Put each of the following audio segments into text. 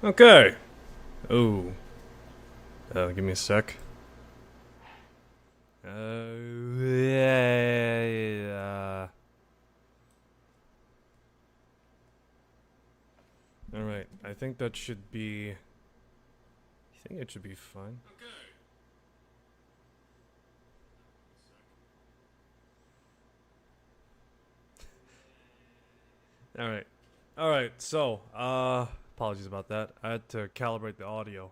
Okay. Oh. Give me a sec. Yeah. All right. I think that should be. I think it should be fine. All right. All right. So, apologies about that. I had to calibrate the audio.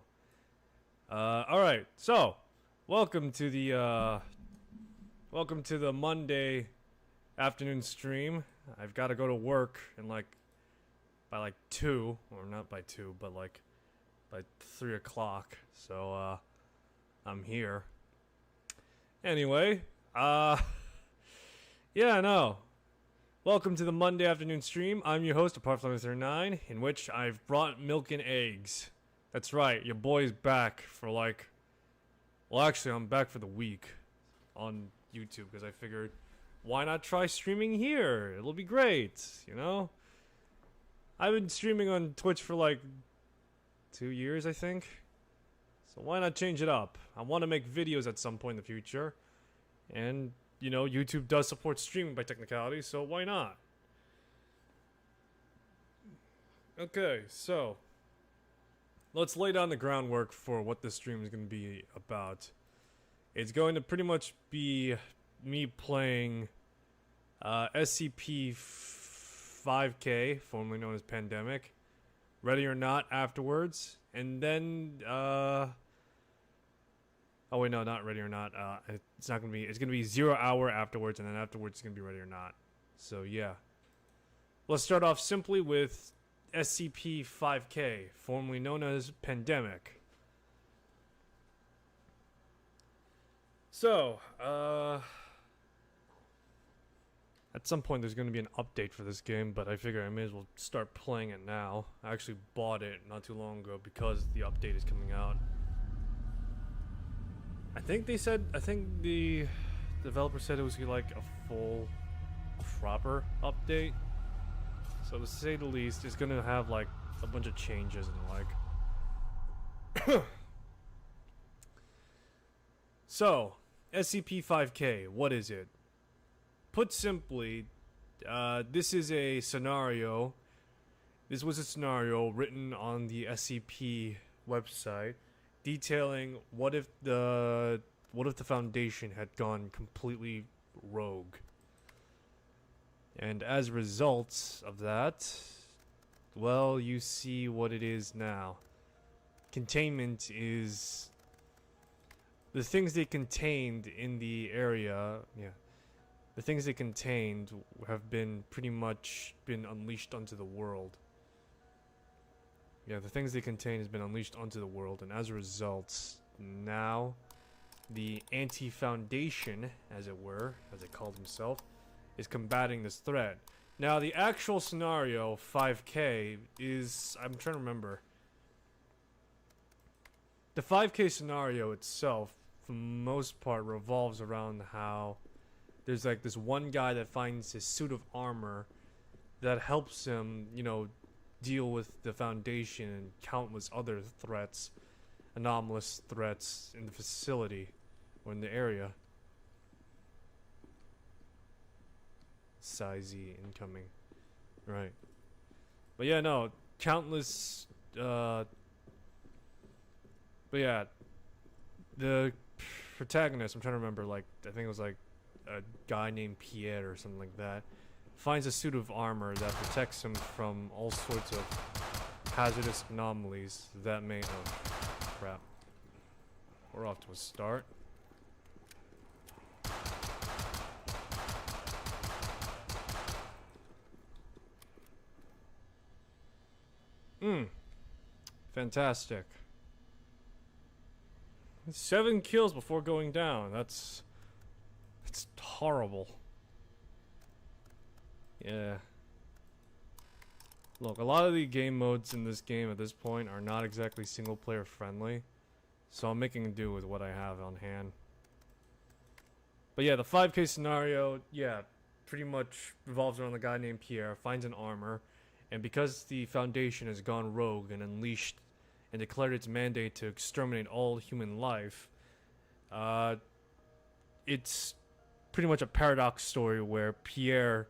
All right. So, welcome to the Monday afternoon stream. I've got to go to work in by 2, or not by 2, but by 3 o'clock. So, I'm here. Anyway, yeah, no. Welcome to the Monday afternoon stream. I'm your host, Apart39, in which I've brought milk and eggs. That's right, your boy's back for well, actually, I'm back for the week on YouTube because I figured, why not try streaming here? It'll be great, you know? I've been streaming on Twitch for 2 years, I think. So why not change it up? I want to make videos at some point in the future. And YouTube does support streaming by technicality, so why not? Okay, so let's lay down the groundwork for what this stream is going to be about. It's going to pretty much be me playing SCP-5K, formerly known as Pandemic, Ready or Not afterwards, and then oh wait, no, not Ready or Not. It's not gonna be. It's gonna be 0 hour afterwards, and then afterwards it's gonna be Ready or Not. So yeah, let's start off simply with SCP-5K, formerly known as Pandemic. So, at some point there's gonna be an update for this game, but I figure I may as well start playing it now. I actually bought it not too long ago because the update is coming out. I think the developer said it was like a full proper update. So to say the least, it's gonna have a bunch of changes and So, SCP-5K, what is it? Put simply, this is a scenario. This was a scenario written on the SCP website, detailing what if the Foundation had gone completely rogue. And as a result of that, well, you see what it is now. Containment is the things they contained in the area, the things they contained have been pretty much been unleashed onto the world. Yeah, the things they contain has been unleashed onto the world, and as a result, now the Anti-Foundation, as it were, as it called himself, is combating this threat. Now, the actual scenario, 5K, is... I'm trying to remember. The 5K scenario itself, for the most part, revolves around how there's this one guy that finds his suit of armor that helps him, deal with the Foundation and countless other threats, anomalous threats in the facility or in the area. Sizey incoming. Right. But yeah, no, countless but yeah, the protagonist, I'm trying to remember, I think it was a guy named Pierre or something like that, finds a suit of armor that protects him from all sorts of hazardous anomalies that may... Oh, crap. We're off to a start. Fantastic. 7 kills before going down. That's horrible. Yeah. Look, a lot of the game modes in this game at this point are not exactly single player friendly, so I'm making do with what I have on hand. But yeah, the 5K scenario, yeah, pretty much revolves around the guy named Pierre, finds an armor, And because the Foundation has gone rogue and unleashed and declared its mandate to exterminate all human life, it's pretty much a paradox story where Pierre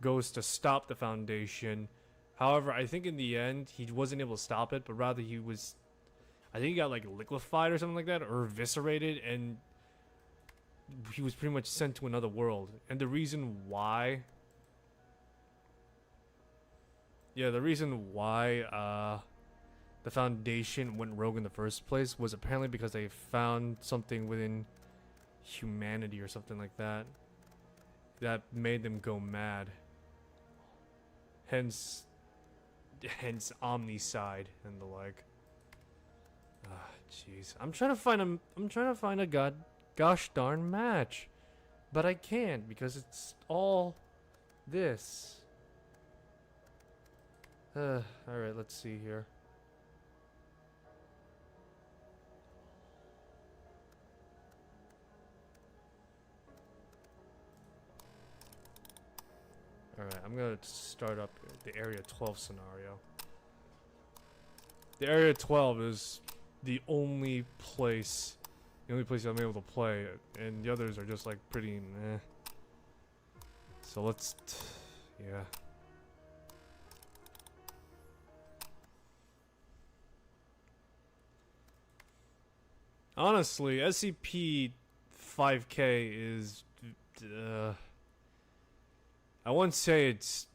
goes to stop the Foundation. However, I think in the end he wasn't able to stop it, but rather I think he got like liquefied or something like that, or eviscerated, and he was pretty much sent to another world. And the reason why, the Foundation went rogue in the first place was apparently because they found something within humanity or something like that that made them go mad. Hence Omnicide and the like. Ah, jeez. I'm trying to find a gosh darn match, but I can't because it's all this. All right, let's see here. Alright, I'm gonna start up the Area 12 scenario. The Area 12 is the only place I'm able to play, and the others are just like pretty meh. So let's, yeah. Honestly, SCP-5K is, I wouldn't say it's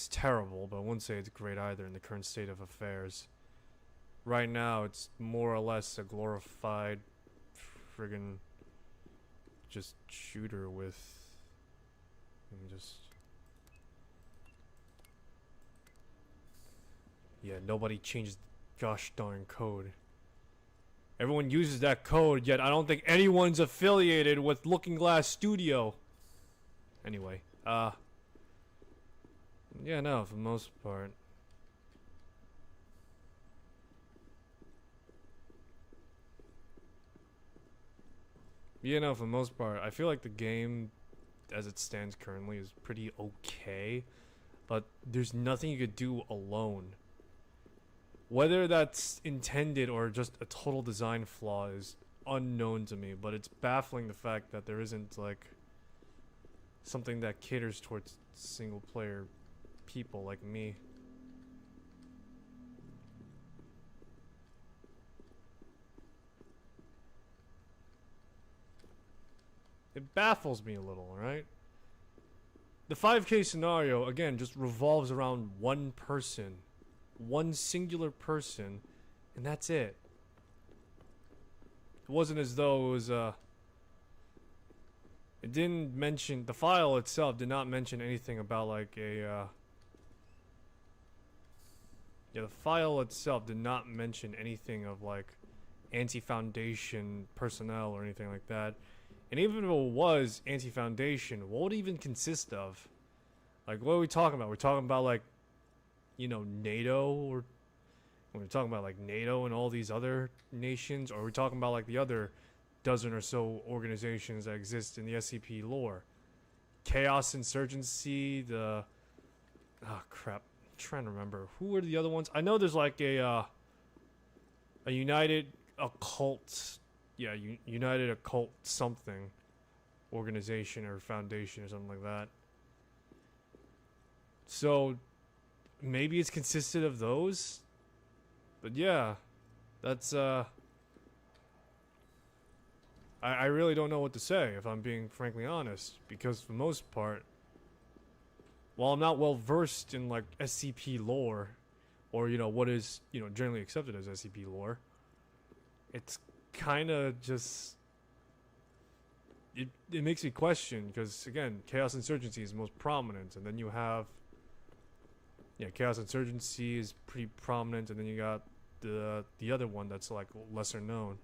terrible, but I wouldn't say it's great either in the current state of affairs. Right now, it's more or less a glorified friggin' just shooter with, nobody changes the gosh darn code. Everyone uses that code, yet I don't think anyone's affiliated with Looking Glass Studio. Anyway, for the most part. For the most part, I feel like the game, as it stands currently, is pretty okay. But there's nothing you could do alone. Whether that's intended or just a total design flaw is unknown to me, but it's baffling the fact that there isn't, like, something that caters towards single player people like me. It baffles me a little, right? The 5K scenario, again, just revolves around one person. One singular person, and that's it. It wasn't as though it was, it didn't mention, the file itself did not mention anything about like a, the file itself did not mention anything of like anti-Foundation personnel or anything like that. And even if it was anti-Foundation, what would it even consist of? Like, what are we talking about? We're talking about like, NATO, or when we're talking about like NATO and all these other nations, or we're talking about like the other dozen or so organizations that exist in the SCP lore. Chaos Insurgency, oh crap, I'm trying to remember. Who are the other ones? I know there's like a United Occult, United Occult something organization or foundation or something like that. So maybe it's consisted of those, but yeah, that's I really don't know what to say, if I'm being frankly honest, because for the most part, while I'm not well versed in like SCP lore, or what is generally accepted as SCP lore, it's kind of just it makes me question, because again, Chaos Insurgency is the most prominent, and then you have Chaos Insurgency is pretty prominent, and then you got the other one that's like lesser known.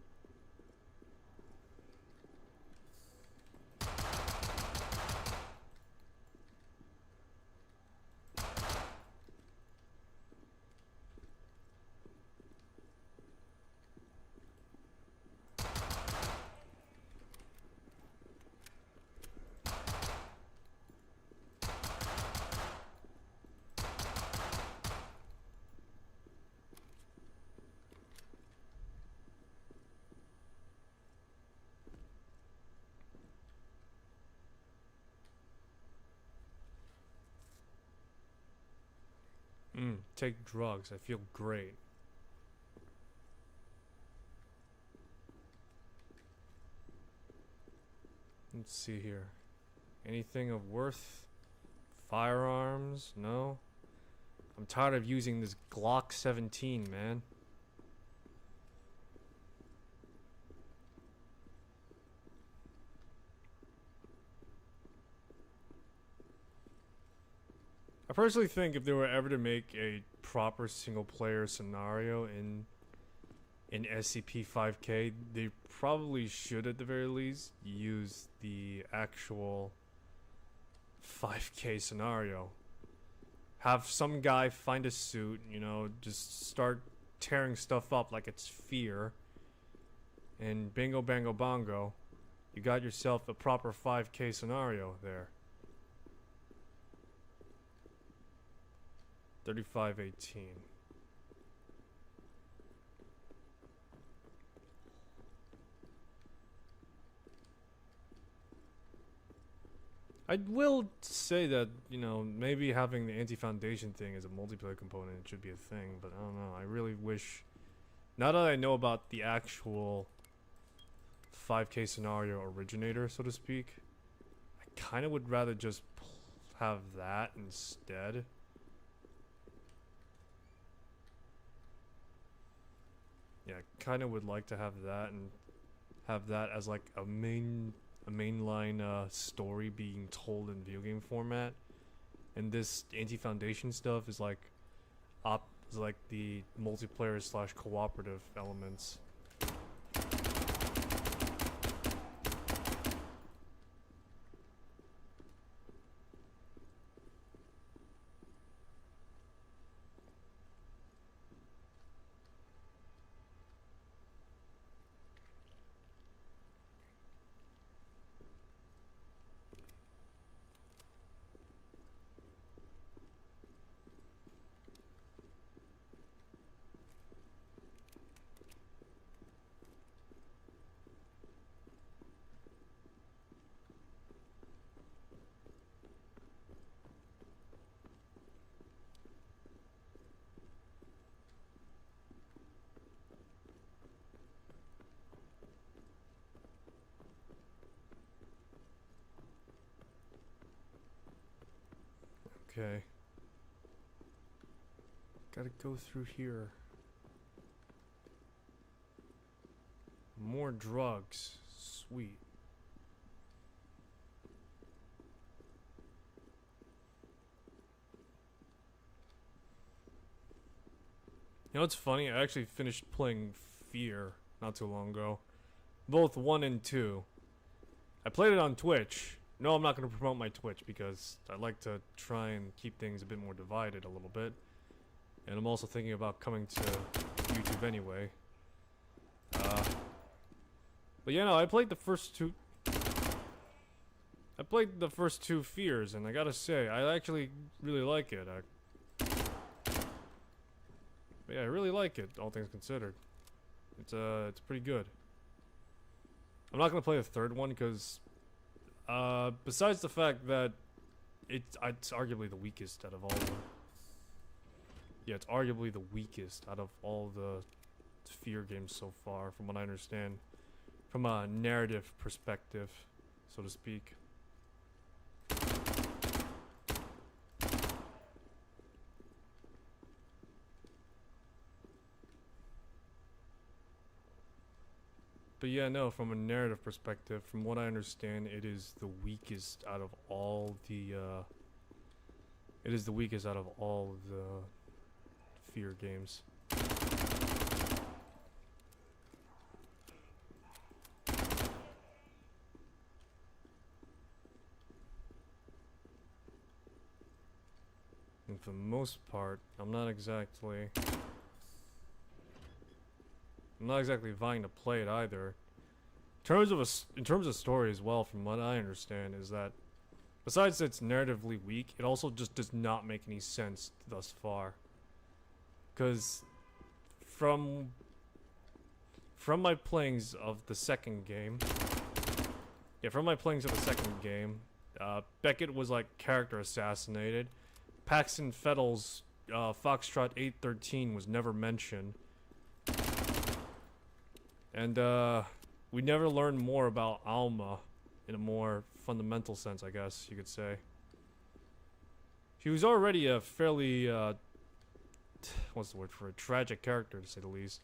Take drugs. I feel great. Let's see here. Anything of worth? Firearms? No. I'm tired of using this Glock 17, man. I personally think if they were ever to make a proper single player scenario in SCP-5K, they probably should at the very least use the actual 5K scenario. Have some guy find a suit, you know, just start tearing stuff up like it's Fear, and bingo bango bongo, you got yourself a proper 5K scenario there. 3518. I will say that, you know, maybe having the anti-foundation thing as a multiplayer component should be a thing, but I don't know. I really wish, now that I know about the actual 5K scenario originator, so to speak, I kind of would rather just have that instead. Yeah, I kind of would like to have that and have that as like a mainline story being told in video game format, and this anti-foundation stuff is like the multiplayer / cooperative elements. Okay. Gotta go through here. More drugs. Sweet. You know what's funny? I actually finished playing Fear not too long ago. Both 1 and 2. I played it on Twitch. No, I'm not going to promote my Twitch because I like to try and keep things a bit more divided a little bit. And I'm also thinking about coming to YouTube anyway. But yeah, no, I played the first two. I played the first 2 Fears, and I gotta say, I actually really like it. But yeah, I really like it, all things considered. It's pretty good. I'm not gonna play the third one because, besides the fact that it's arguably the weakest out of all the. Yeah, it's arguably the weakest out of all the Fear games so far, from what I understand. From a narrative perspective, so to speak. But yeah, no, from a narrative perspective, from what I understand, it is the weakest out of all the, it is the weakest out of all the Fear games. And for the most part, I'm not exactly vying to play it either. In terms of story as well, from what I understand, is that besides it's narratively weak, it also just does not make any sense thus far. Because from my playings of the second game, Beckett was like character assassinated. Paxton Fettles Foxtrot 813 was never mentioned. And we never learned more about Alma in a more fundamental sense, I guess you could say. She was already a fairly, what's the word for it? Tragic character, to say the least.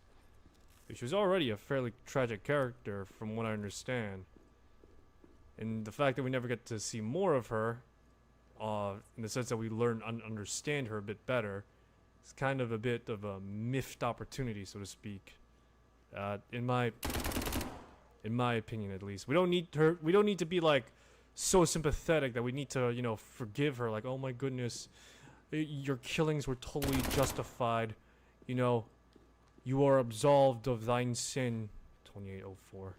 She was already a fairly tragic character, from what I understand. And the fact that we never get to see more of her, in the sense that we learn and understand her a bit better, is kind of a bit of a miffed opportunity, so to speak. In my opinion, at least, we don't need her. We don't need to be like so sympathetic that we need to, you know, forgive her. Like, oh my goodness, your killings were totally justified. You know, you are absolved of thine sin. 2804.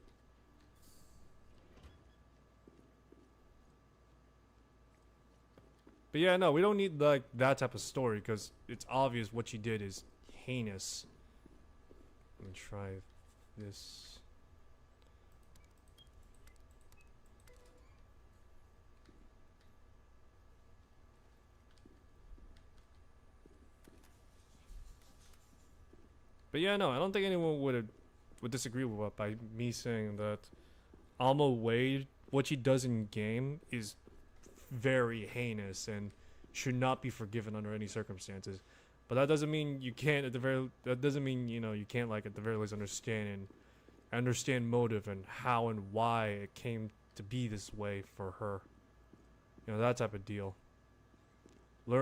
But yeah, no, we don't need like that type of story because it's obvious what she did is heinous. Let me try this. But yeah, no, I don't think anyone would disagree with what by me saying that Alma Wade, what she does in game is very heinous and should not be forgiven under any circumstances. But that doesn't mean you can't that doesn't mean, you know, you can't like at the very least understand motive and how and why it came to be this way for her. You know, that type of deal. To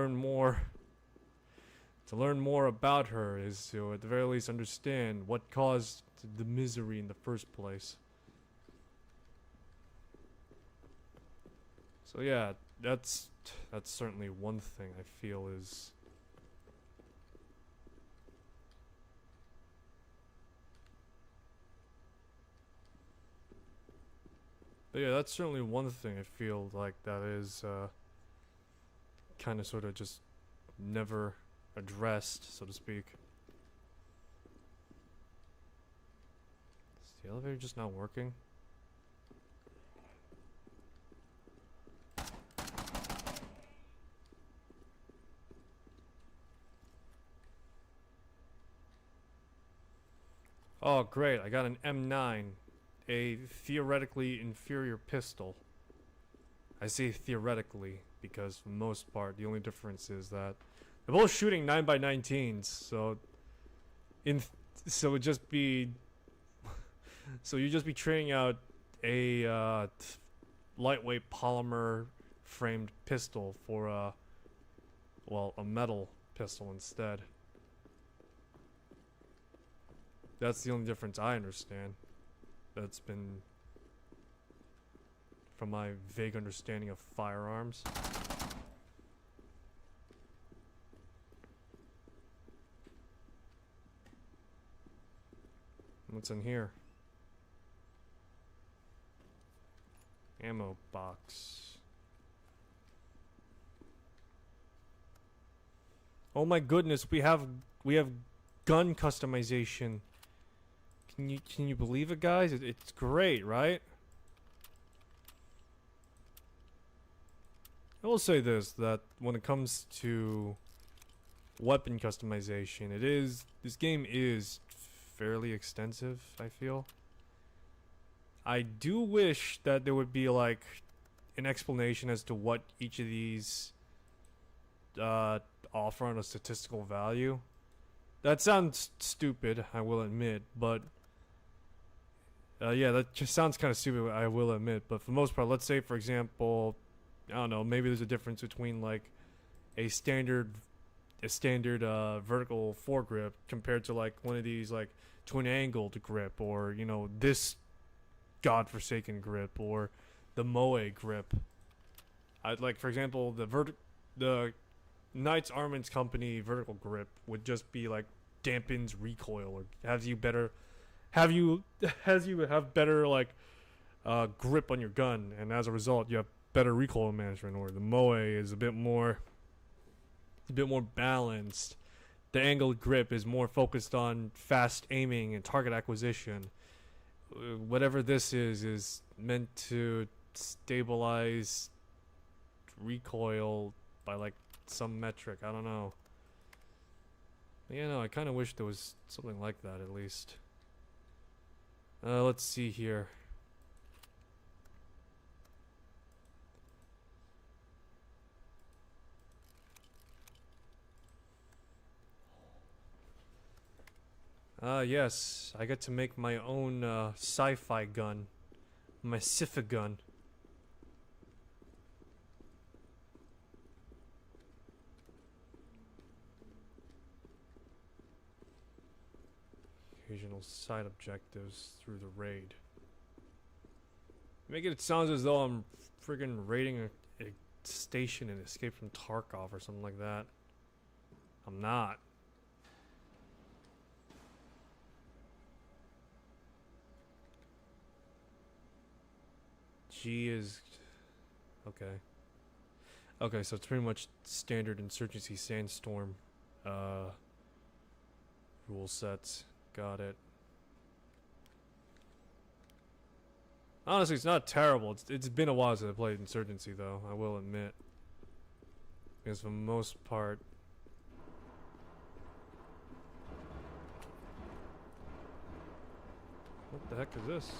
learn more about her is to at the very least understand what caused the misery in the first place. So yeah, that's certainly one thing I feel is but yeah, that's certainly one thing I feel like that is kind of sort of just never addressed, so to speak. Is the elevator just not working? Oh great, I got an M9, a theoretically inferior pistol. I say theoretically because for the most part the only difference is that they're both shooting 9x19s, so so it'd just be so you just be trading out a lightweight polymer framed pistol for a metal pistol instead. That's the only difference I understand. That's been from my vague understanding of firearms. What's in here? Ammo box. Oh my goodness, we have gun customization. Can you believe it, guys? It's great, right? I will say this, that when it comes to weapon customization, this game is fairly extensive, I feel. I do wish that there would be like an explanation as to what each of these offer on a statistical value. That sounds stupid, I will admit, but yeah, that just sounds kind of stupid, I will admit. But for the most part, let's say, for example, I don't know, maybe there's a difference between like a standard vertical foregrip compared to like one of these like twin angled grip, or you know, this godforsaken grip, or the Moe grip. I'd like, for example, the Knights Armaments Company vertical grip would just be like dampens recoil, or has you have better like grip on your gun, and as a result you have better recoil management. Or the Moe is a bit more balanced. The angled grip is more focused on fast aiming and target acquisition. Whatever this is meant to stabilize recoil by like some metric, I don't know. Yeah, no, I kind of wish there was something like that at least. Let's see here. Yes, I get to make my own sci-fi gun. My sci-fi gun. Occasional side objectives through the raid. Making it sound as though I'm friggin' raiding a station in Escape from Tarkov or something like that. I'm not. G is... okay. Okay, so it's pretty much standard Insurgency Sandstorm rule sets. Got it. Honestly, it's not terrible. It's been a while since I played Insurgency, though, I will admit. Because for the most part... What the heck is this?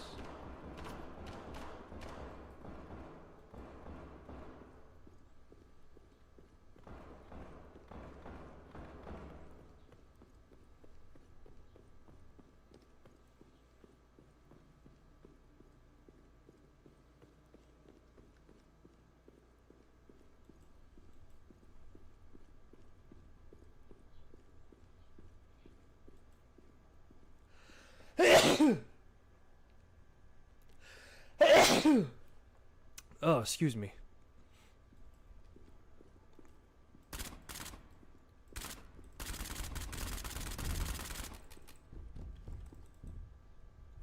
Oh, excuse me.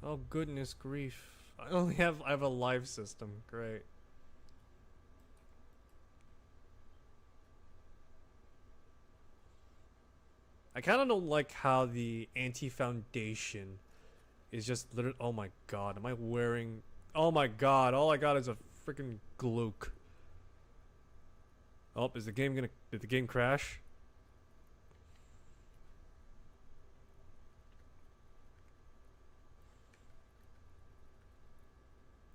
Oh goodness grief. I have a life system. Great. I kind of don't like how the anti-foundation is just literally... Oh my god, am I wearing... Oh my god, all I got is a freaking Glook. Oh, is the game gonna... Did the game crash?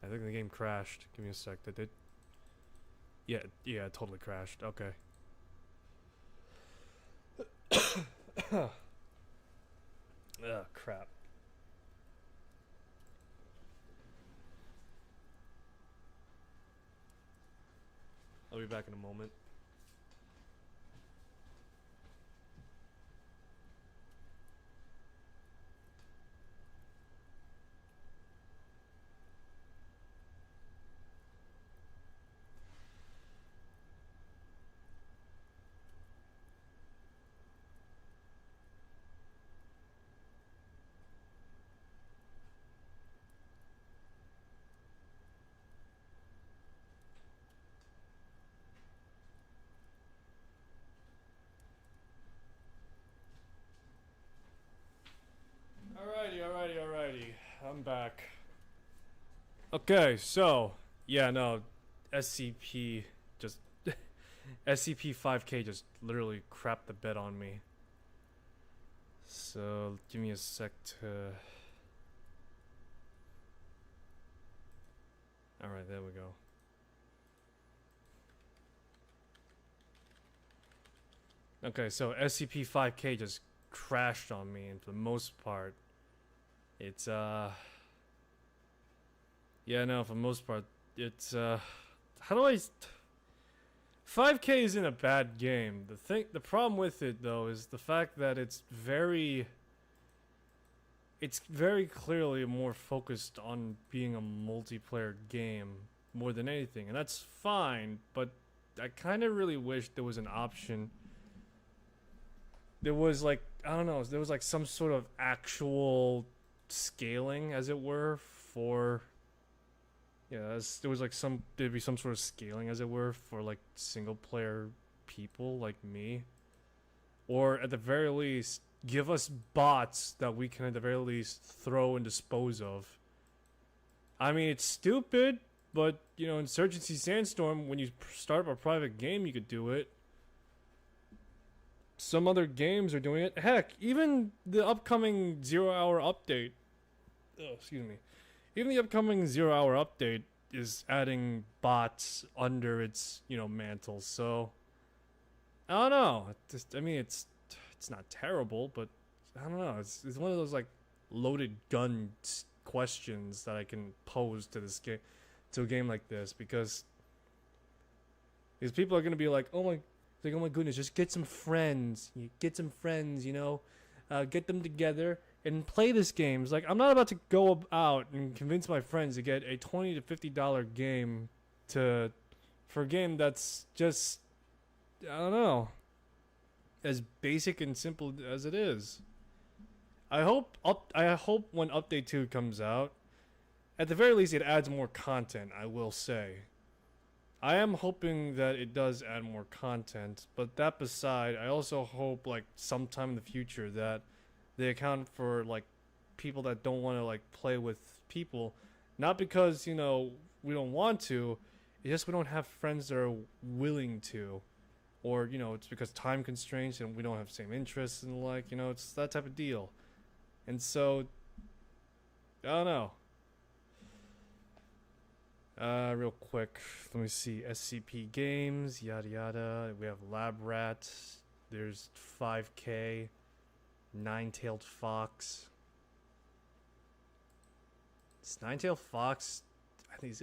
I think the game crashed. Give me a sec. Did it? Yeah, it totally crashed. Okay. Oh, crap. I'll be back in a moment. Alrighty. I'm back. Okay, so yeah, no, SCP just SCP 5K just literally crapped the bed on me. So give me a sec to... Alright, there we go. Okay, so SCP 5K just crashed on me, and for the most part, it's yeah, no, for the most part, it's how do I 5K isn't a bad game. The problem with it though is the fact that it's very clearly more focused on being a multiplayer game more than anything, and that's fine, but I kind of really wish there was an option. There was like, I don't know, there was like some sort of actual scaling, as it were, for... Yeah, there'd be some sort of scaling, as it were, for like single player people like me. Or at the very least, give us bots that we can at the very least throw and dispose of. I mean, it's stupid, but, you know, Insurgency Sandstorm, when you start up a private game, you could do it. some other games are doing it. Heck, even the upcoming 0 Hour update. Oh, excuse me. Even the upcoming 0 Hour update is adding bots under its, mantle. So I don't know. It's not terrible, but I don't know. It's one of those like loaded gun questions that I can pose to this game, to a game like this, because these people are gonna be like, oh my goodness, just get some friends, get them together and play this game. It's like, I'm not about to go out and convince my friends to get a $20 to $50 game for a game that's just, I don't know, as basic and simple as it is. I hope when Update 2 comes out, at the very least it adds more content, I will say. I am hoping that it does add more content, but that beside, I also hope like sometime in the future that they account for like people that don't want to like play with people, not because, we don't want to, it's just we don't have friends that are willing to, or, it's because time constraints and we don't have the same interests and like, it's that type of deal. And so, I don't know. Real quick, let me see. SCP games, yada yada. We have Lab Rat. There's 5K, Nine-Tailed Fox. This Nine-Tailed Fox, I think,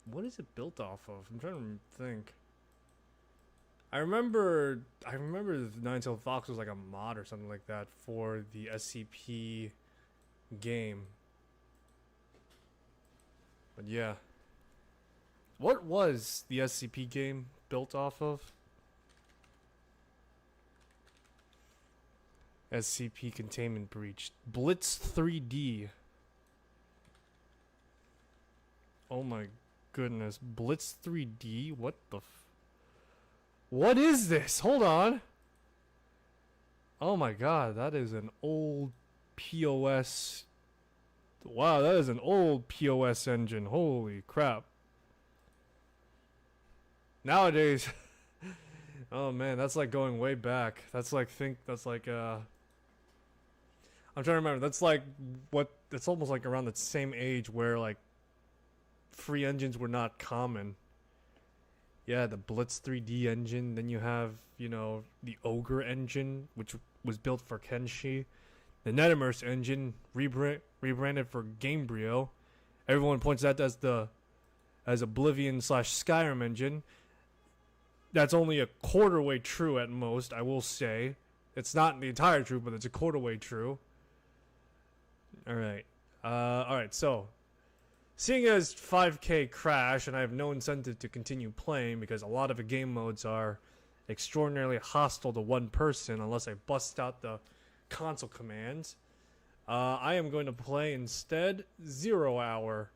what is it built off of? I'm trying to think. I remember the Nine-Tailed Fox was like a mod or something like that for the SCP game. But yeah. What was the SCP game built off of? SCP Containment Breach. Blitz 3D. Oh my goodness. Blitz 3D? What the What is this? Hold on. Oh my god, that is an old POS. Wow, that is an old POS engine. Holy crap. Nowadays, oh man, that's like going way back. I'm trying to remember. That's like it's almost like around the same age where like free engines were not common. Yeah, the Blitz 3D engine. Then you have, the Ogre engine, which was built for Kenshi. The Netimers engine, rebranded for Gamebryo. Everyone points that as Oblivion / Skyrim engine. That's only a quarter way true at most, I will say. It's not the entire truth, but it's a quarter way true. Alright, so seeing as 5K crashed and I have no incentive to continue playing because a lot of the game modes are extraordinarily hostile to one person unless I bust out the console commands, I am going to play instead 0 Hour.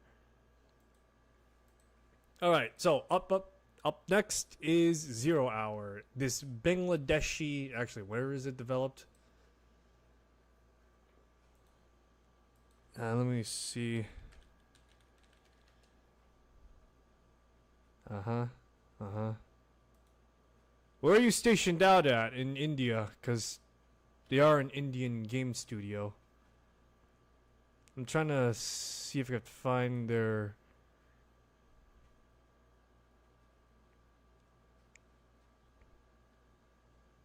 Alright, so up next is 0 Hour. This Bangladeshi, actually, where is it developed? Let me see. Where are you stationed out at in India? Because they are an Indian game studio. I'm trying to see if I can find their...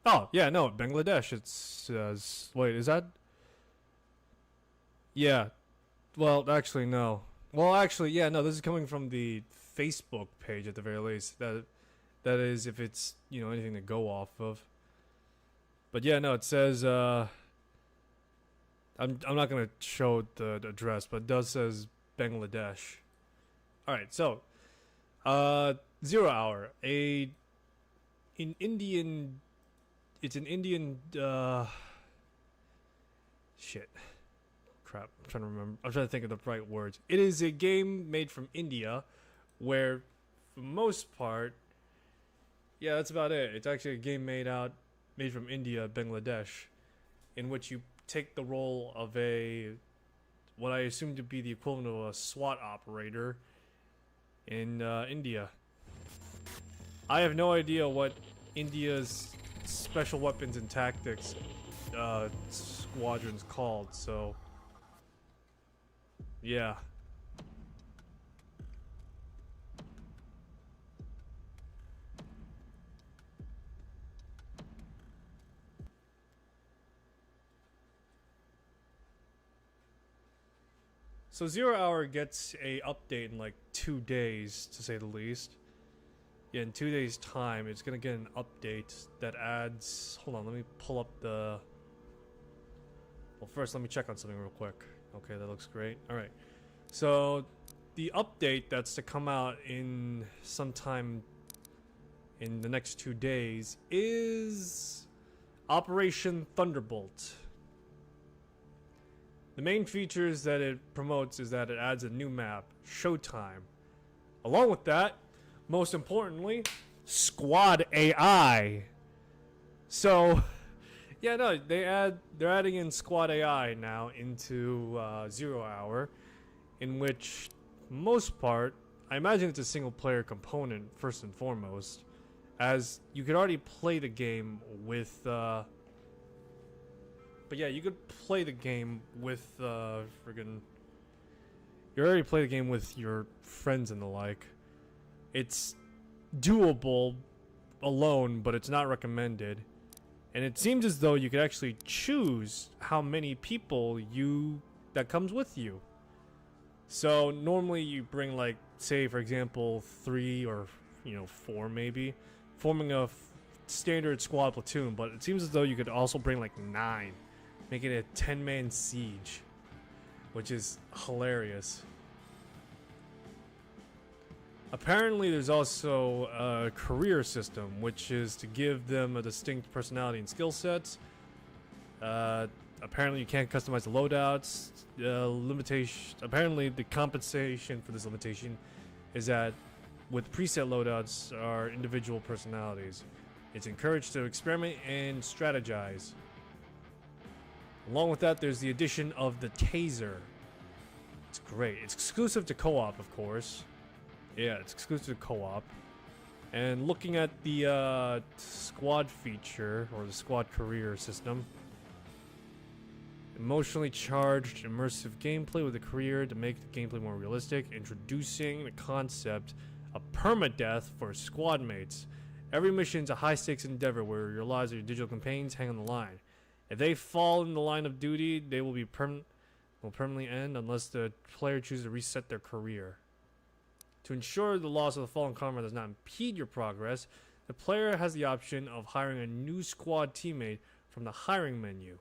Oh, yeah, no, Bangladesh. It says... Wait, is that... Yeah. Well, actually, no. Well, actually, yeah, no, this is coming from the Facebook page at the very least. That is if it's, anything to go off of. But yeah, no, it says, I'm not going to show the address, but it does says Bangladesh. Alright, so, 0 Hour. It's an Indian, shit. Crap, I'm trying to remember. I'm trying to think of the right words. It is a game made from India where, for the most part, yeah, that's about it. It's actually a game made from India, Bangladesh, in which you take the role of what I assume to be the equivalent of a SWAT operator in India. I have no idea what India's Special Weapons and Tactics squadron's called, so yeah. So Zero Hour gets a update in like 2 days, to say the least. Yeah, in 2 days' time, it's gonna get an update that adds. Hold on, let me pull up the. Well, first, let me check on something real quick. Okay, that looks great. All right, so the update that's to come out in sometime in the next 2 days is Operation Thunderbolt. The main features that it promotes is that it adds a new map, Showtime. Along with that, most importantly, Squad AI. So, yeah, no, they're adding in Squad AI now into Zero Hour, in which most part, I imagine it's a single player component first and foremost, as you could already play the game with. But yeah, you could play the game with friggin'. You already play the game with your friends and the like. It's doable alone, but it's not recommended. And it seems as though you could actually choose how many people that comes with you. So normally you bring, like, say for example 3 or 4 maybe, forming a standard squad platoon. But it seems as though you could also bring like 9, making it a 10-man siege, which is hilarious. Apparently there's also a career system, which is to give them a distinct personality and skill sets. Apparently you can't customize the loadouts. Apparently the compensation for this limitation is that with preset loadouts are individual personalities. It's encouraged to experiment and strategize. Along with that, there's the addition of the taser. It's great. It's exclusive to co-op, of course. Yeah, it's exclusive to co-op. And looking at the squad feature, or the squad career system, emotionally charged, immersive gameplay with a career to make the gameplay more realistic, introducing the concept of permadeath for squad mates. Every mission is a high-stakes endeavor where your lives or your digital companions hang on the line. If they fall in the line of duty, they will permanently end unless the player chooses to reset their career. To ensure the loss of the fallen comrade does not impede your progress, the player has the option of hiring a new squad teammate from the hiring menu.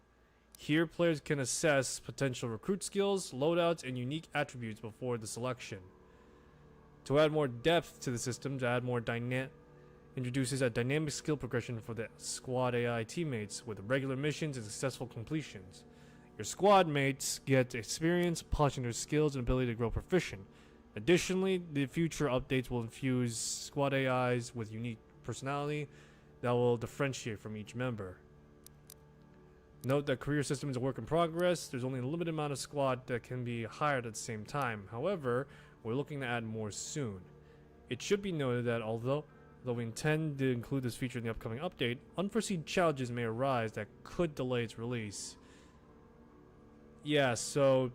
Here, players can assess potential recruit skills, loadouts, and unique attributes before the selection. To add more depth to the system, introduces a dynamic skill progression for the squad AI teammates with regular missions and successful completions. Your squad mates get experience, polishing their skills and ability to grow proficient. Additionally, the future updates will infuse squad AIs with unique personality that will differentiate from each member. Note that career system is a work in progress. There's only a limited amount of squad that can be hired at the same time. However, we're looking to add more soon. It should be noted that although we intend to include this feature in the upcoming update, unforeseen challenges may arise that could delay its release. Yeah, so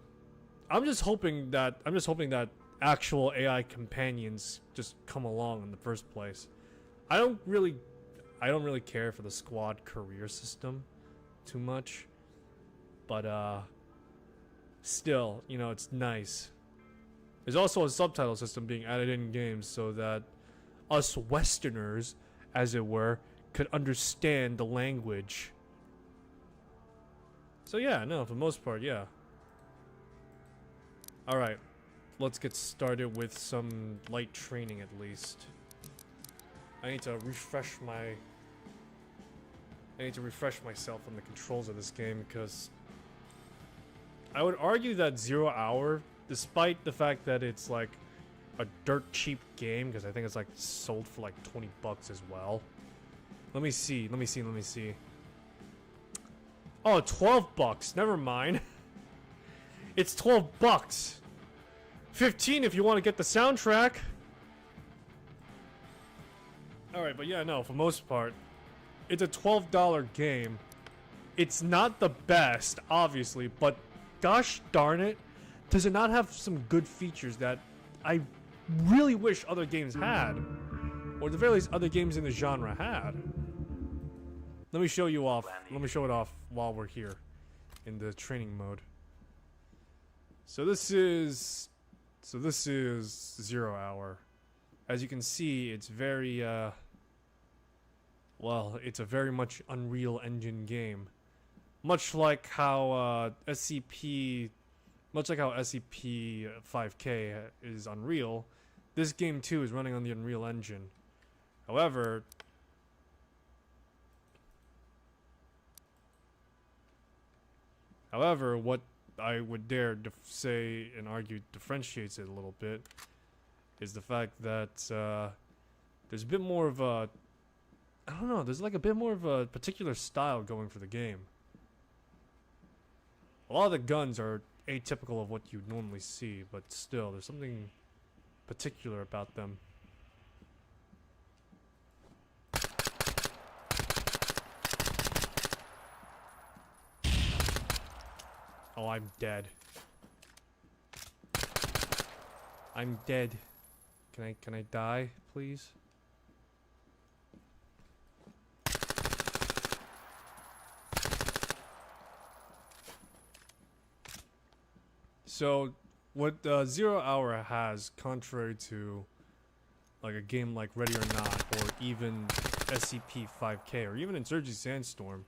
I'm just hoping that actual AI companions just come along in the first place. I don't really care for the squad career system too much, but still, it's nice. There's also a subtitle system being added in games so that us Westerners, as it were, could understand the language. So yeah, no, for the most part, yeah. Alright, let's get started with some light training at least. I need to refresh myself on the controls of this game, because I would argue that Zero Hour, despite the fact that it's like a dirt cheap game, because I think it's like sold for like $20 as well. Let me see. Oh, $12. Never mind. It's $12. 15 if you want to get the soundtrack. Alright, but yeah, no, for most part, it's a $12 game. It's not the best, obviously, but gosh darn it, does it not have some good features that I really wish other games had? Or at the very least, other games in the genre had. Let me show you off. Let me show it off while we're here in the training mode. So this is 0 Hour. As you can see, it's very well, it's a very much Unreal Engine game. Much like how SCP-5K is Unreal, this game too is running on the Unreal Engine. However, what I would dare say and argue differentiates it a little bit is the fact that there's a bit more of a, I don't know, there's like a bit more of a particular style going for the game. A lot of the guns are atypical of what you'd normally see, but still, there's something particular about them. Oh, I'm dead. I'm dead. Can I die, please? So, what 0 Hour has, contrary to like a game like Ready or Not, or even SCP-5K, or even Insurgency Sandstorm,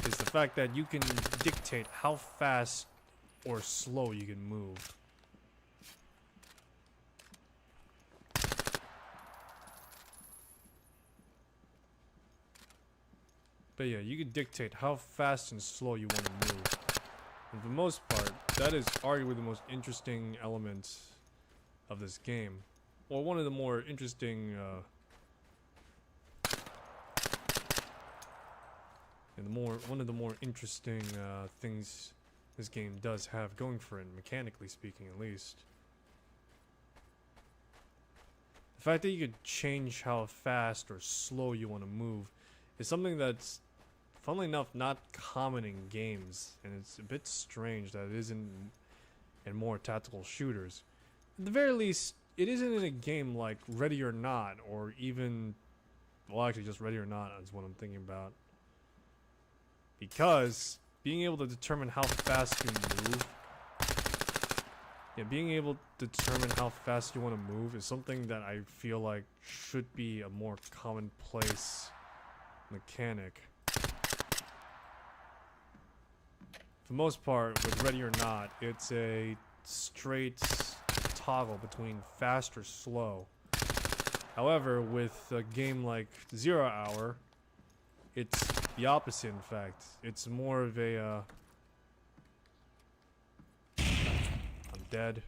is the fact that you can dictate how fast or slow you can move. But yeah, you can dictate how fast and slow you want to move. And for the most part, that is arguably the most interesting element of this game. Or one of the more interesting one of the more interesting things this game does have going for it, mechanically speaking at least. The fact that you could change how fast or slow you want to move is something that's, funnily enough, not common in games, and it's a bit strange that it isn't in more tactical shooters. At the very least, it isn't in a game like Ready or Not, or even, well, actually just Ready or Not is what I'm thinking about. Because being able to determine how fast you move, being able to determine how fast you want to move is something that I feel like should be a more commonplace mechanic. For the most part, with Ready or Not, it's a straight toggle between fast or slow. However, with a game like 0 Hour, it's the opposite, in fact. It's more of a, I'm dead.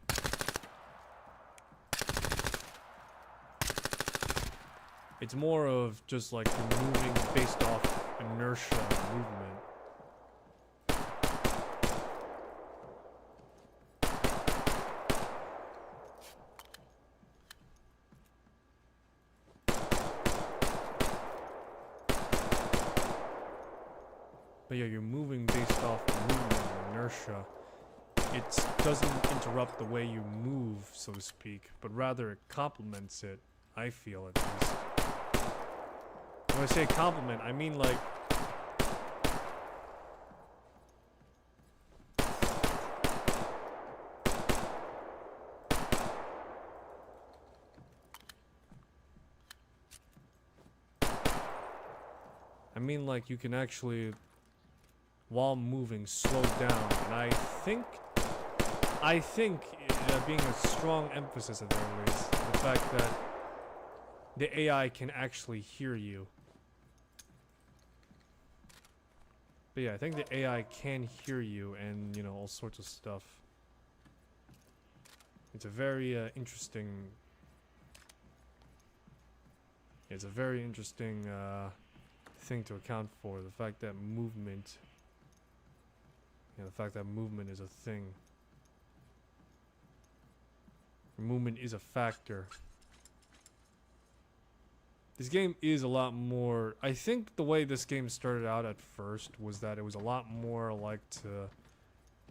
It's more of just like you're moving based off inertia and movement. But yeah, you're moving based off movement and inertia. It doesn't interrupt the way you move, so to speak, but rather it complements it, I feel at least. When I say complement, I mean like... you can actually, while moving, slow down, and I think being a strong emphasis at the very least, the fact that the AI can actually hear you. But yeah, I think the AI can hear you, and you know, all sorts of stuff. It's a very interesting. It's a very interesting thing to account for. The fact that movement. The fact that movement is a thing. Movement is a factor. This game is a lot more. I think the way this game started out at first was that it was a lot more like to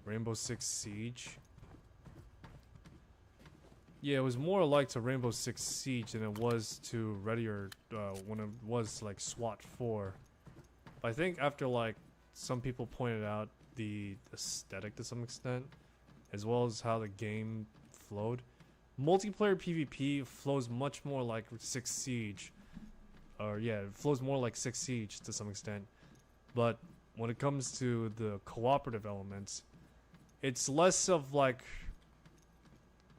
Rainbow Six Siege. Yeah, it was more like to Rainbow Six Siege than it was to Ready or when it was like SWAT 4. But I think after like some people pointed out the aesthetic to some extent, as well as how the game flowed, multiplayer PvP flows much more like Six Siege. Or yeah, it flows more like Six Siege to some extent. But when it comes to the cooperative elements, it's less of like.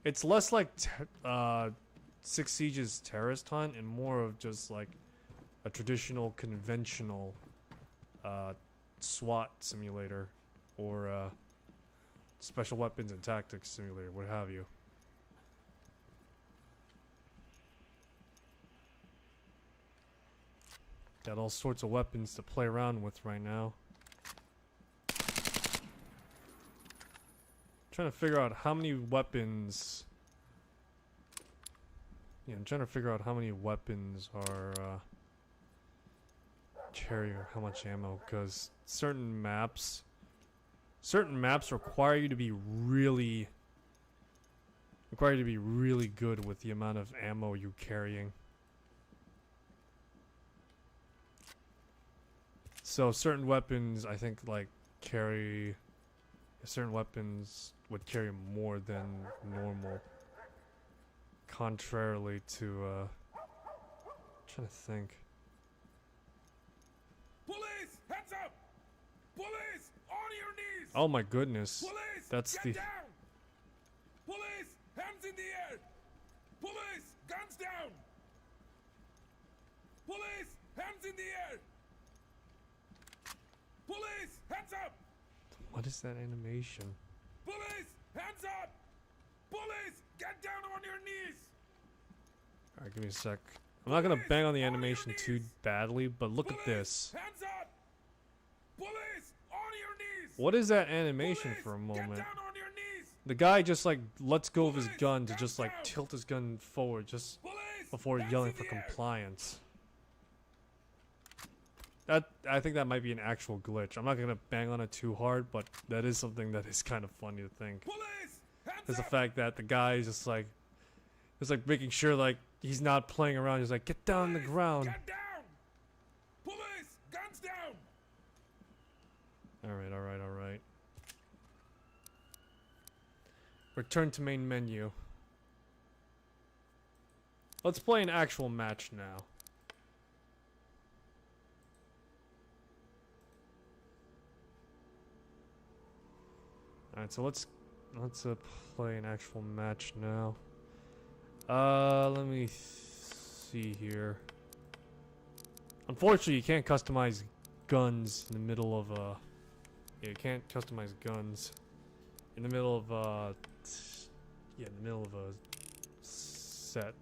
It's less like Six Siege's terrorist hunt and more of just like a traditional, conventional SWAT simulator or special weapons and tactics simulator, what have you. Got all sorts of weapons to play around with right now. Trying to figure out how many weapons. Yeah, I'm trying to figure out how many weapons are carry or how much ammo, because certain maps require you to be really good with the amount of ammo you're carrying. So certain weapons, I think, like carry. Certain weapons would carry more than normal. Contrarily to, trying to think. Police! Heads up! Police! On your knees! Oh my goodness. Police! That's Get the. down! Police! Hands in the air! Police! Guns down! Police! Hands in the air! Police! Heads up! What is that animation? Police! Hands up! Police! Get down on your knees! Alright, give me a sec. I'm not gonna bang on the On your animation too knees! badly, but look at Police! this. Hands up! Police! On your knees! What is that animation Police! for a Get moment? down on your knees! The guy just like lets go of his Police! gun to Hands just like down! tilt his gun forward just Police! before Hands yelling in for the air! compliance. I think that might be an actual glitch. I'm not gonna bang on it too hard, but that is something that is kind of funny to think. Police! Hands Is the up! fact that the guy is just like making sure like he's not playing around. He's like, get down on the Police, ground. Get down! Police! Guns down! Alright, alright, alright. Return to main menu. Let's play an actual match now. Alright, so let's play an actual match now. Let me see here. Unfortunately, you can't customize guns in the middle of yeah, you can't customize guns in the middle of yeah, in the middle of a set.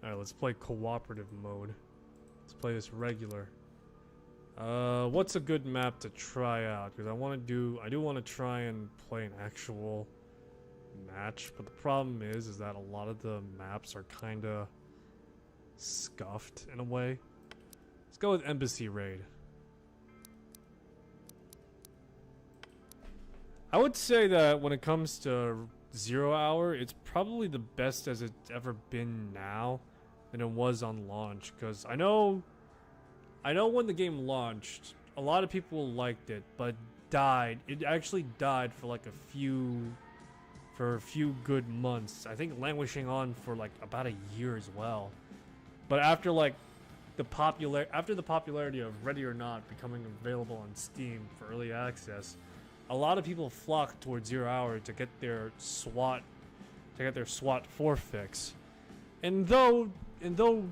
Alright, let's play cooperative mode. Let's play this regular. What's a good map to try out? Because I do want to try and play an actual match, but the problem is that a lot of the maps are kind of scuffed in a way. Let's go with Embassy Raid. I would say that when it comes to 0 Hour, it's probably the best as it's ever been now than it was on launch, because I know when the game launched, a lot of people liked it, but died. It actually died for like a few good months. I think languishing on for like about a year as well. But after like the popularity of Ready or Not becoming available on Steam for early access, a lot of people flocked towards 0 Hour to get their SWAT 4 fix. And though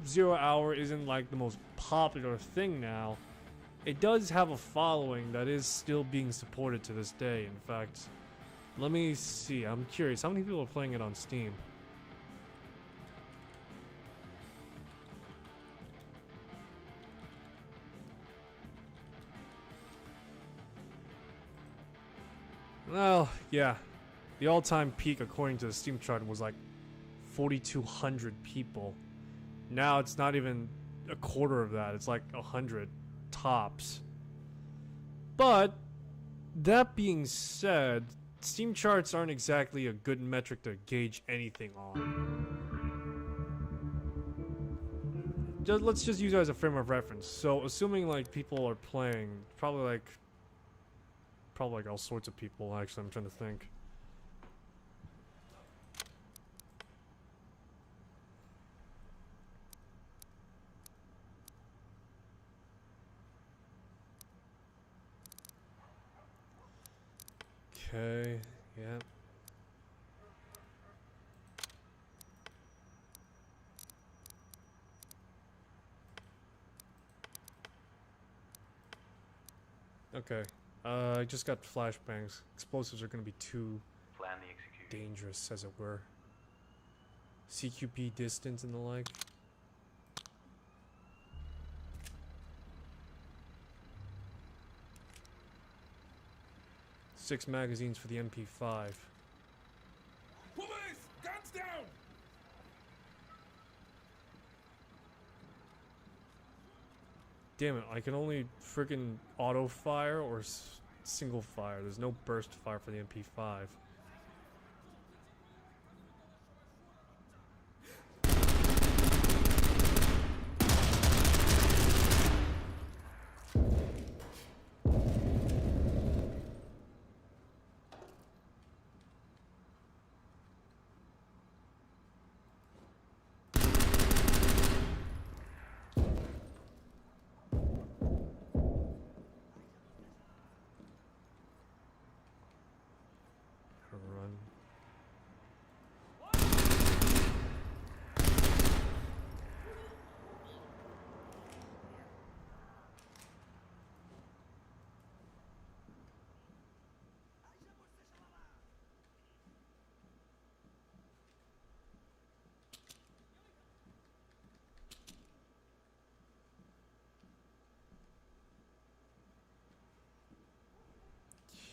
0 Hour isn't like the most popular thing now, it does have a following that is still being supported to this day. In fact, let me see. I'm curious. How many people are playing it on Steam? Well, yeah. The all-time peak, according to the Steam chart, was like 4,200 people. Now it's not even a quarter of that. It's like 100 tops. But that being said, Steam charts aren't exactly a good metric to gauge anything on. Let's just use it as a frame of reference. So, assuming like people are playing, probably like all sorts of people. Actually, I'm trying to think. Okay, yeah. Okay. I just got flashbangs. Explosives are gonna be too Plan the execution. dangerous, as it were. CQP distance and the like. Six magazines for the MP5. Police! Guns down! Damn it, I can only freaking auto fire or single fire. There's no burst fire for the MP5. Run.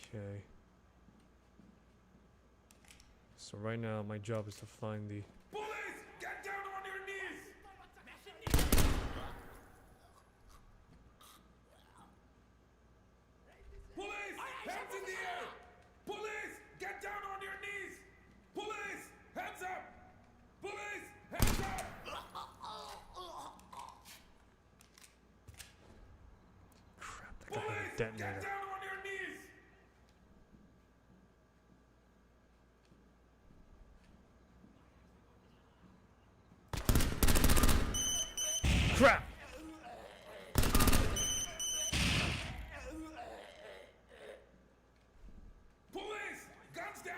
Okay. So right now my job is to find the Police! Get down on your knees! Police! Hands in the air! Police! Get down on your knees! Police! Hands up! Police! Hands up! crap. That guy had Police! a Get detonator. down on your knees! Crap! Police! Guns down!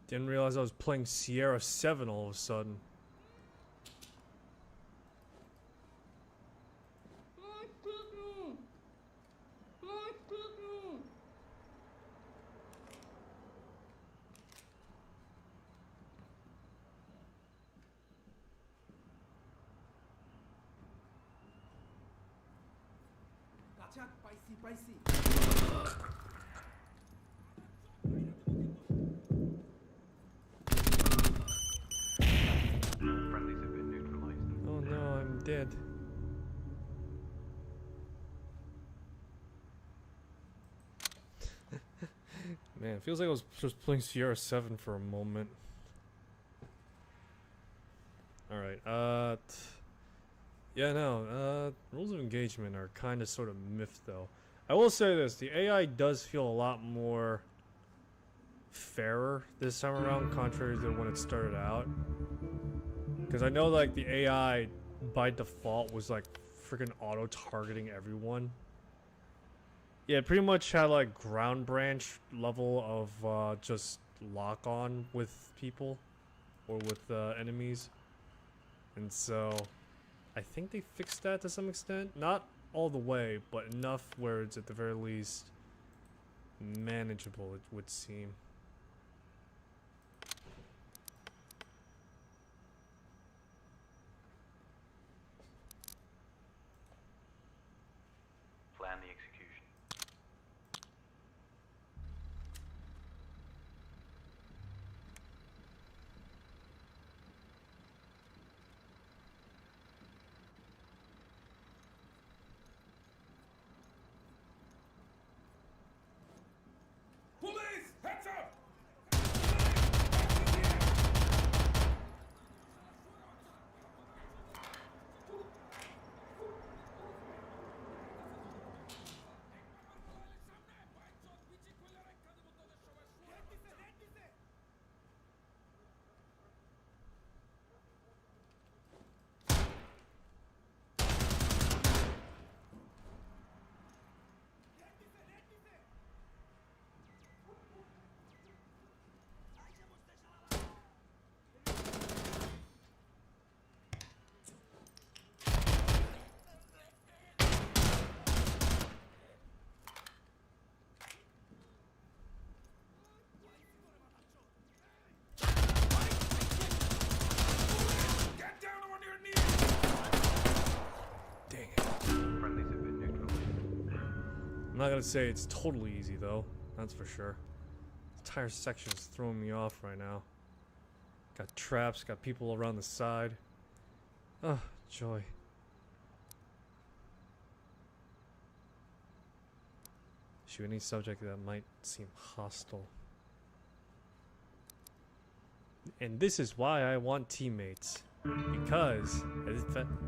Didn't realize I was playing Sierra 7 all of a sudden. Friendlies have been neutralized. Oh no, I'm dead. Man, it feels like I was just playing Sierra 7 for a moment. Alright, yeah, no, rules of engagement are kind of sort of miffed though. I will say this, the AI does feel a lot more fairer this time around, contrary to when it started out. Because I know like the AI by default was like freaking auto-targeting everyone. Yeah, pretty much had like ground branch level of just lock on with people or with enemies. And so I think they fixed that to some extent. Not all the way, but enough where it's at the very least manageable, it would seem. Plan the execution. Police, heads up! Police, hands in the air! Get down on your knees! Dang it. Friendlies have been neutralized. I'm not gonna say it's totally easy though, that's for sure. The entire section's throwing me off right now. Got traps, got people around the side. Oh, joy. Shoot any subject that might seem hostile. And this is why I want teammates. Because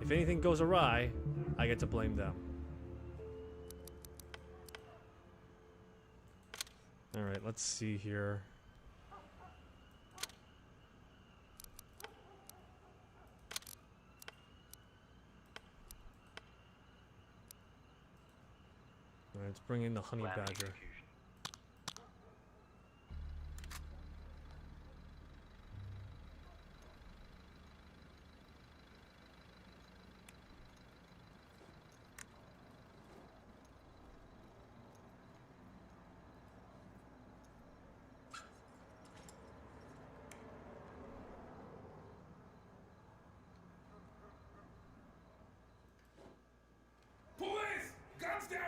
if anything goes awry, I get to blame them. Alright, let's see here. Alright, let's bring in the honey Plan the badger. execution. Police, guns down!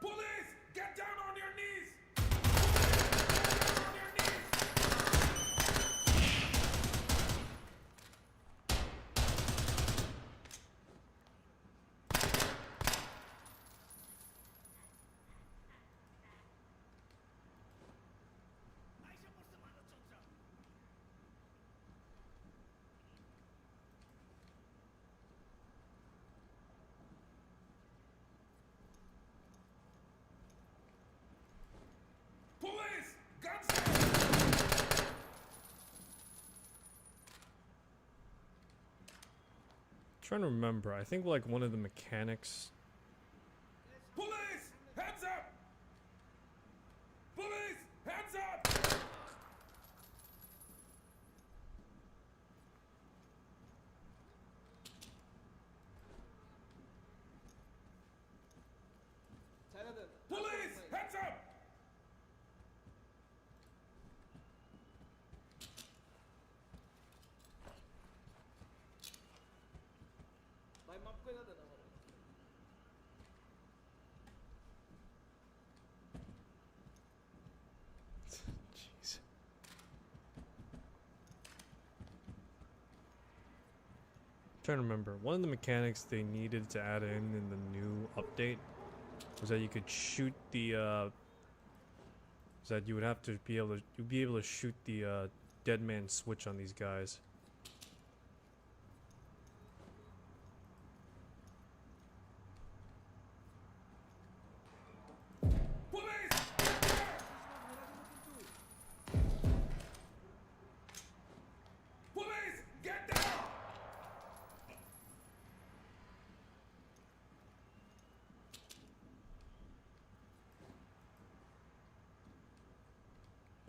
Police, get down on your knees! Get down on your knees! Police, guns down! Trying to remember, I think like one of the mechanics. Police, hands up! Police, hands up! Police, hands up! Jeez. Trying to remember, one of the mechanics they needed to add in the new update was that you could shoot the was that you would have to be able to shoot the dead man switch on these guys.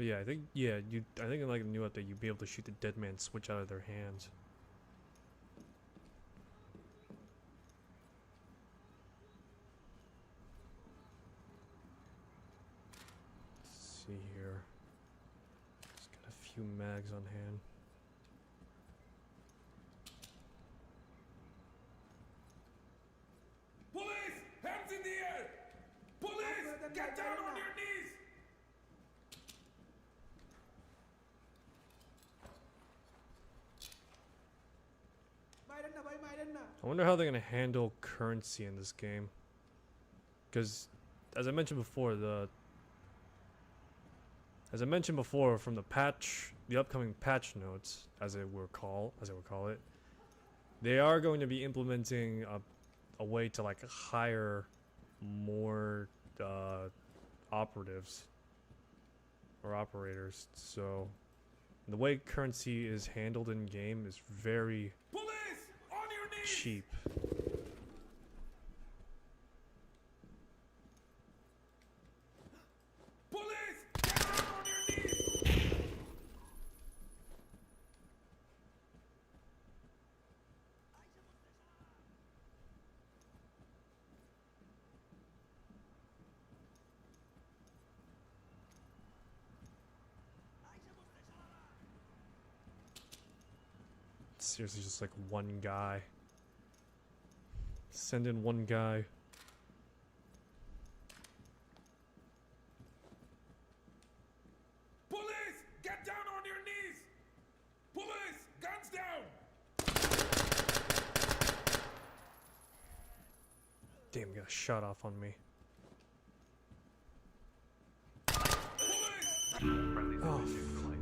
But yeah, I think in like the new update you'd be able to shoot the dead man switch out of their hands. Let's see here. Just got a few mags on hand. Police! Hands in the air! Police! Get down on your knees! I wonder how they're gonna handle currency in this game. Because, as I mentioned before, from the patch, the upcoming patch notes, as it will call it, they are going to be implementing a way to like hire more operatives or operators. So the way currency is handled in game is very Police! On your knees! cheap. Police! Get down on your knees! Seriously, just like one guy. Send in one guy. Police! Get down on your knees! Police! Guns down! Damn, got a shot off on me. Police! Friendlies Oh, have been neutralized.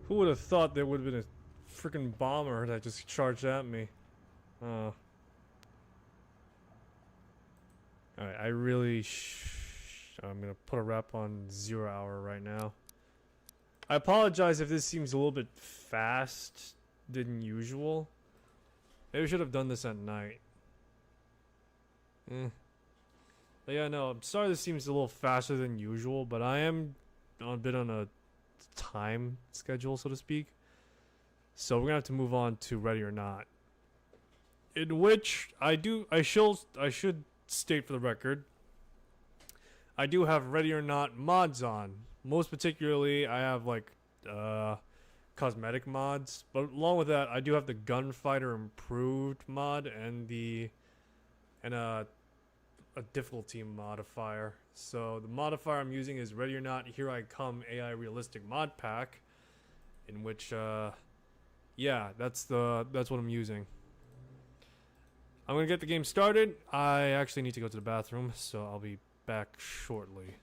Who would have thought there would have been a freaking bomber that just charged at me? Alright, I'm gonna put a wrap on 0 hour right now. I apologize if this seems a little bit fast than usual. Maybe I should have done this at night. But yeah, no, I'm sorry this seems a little faster than usual, but I am a bit on a time schedule, so to speak. So we're gonna have to move on to Ready or Not. In which I should state for the record, I do have Ready or Not mods on. Most particularly, I have like cosmetic mods, but along with that, I do have the Gunfighter Improved mod and a difficulty modifier. So the modifier I'm using is Ready or Not Here I Come AI Realistic Mod Pack, in which yeah, that's what I'm using. I'm gonna get the game started. I actually need to go to the bathroom, so I'll be back shortly.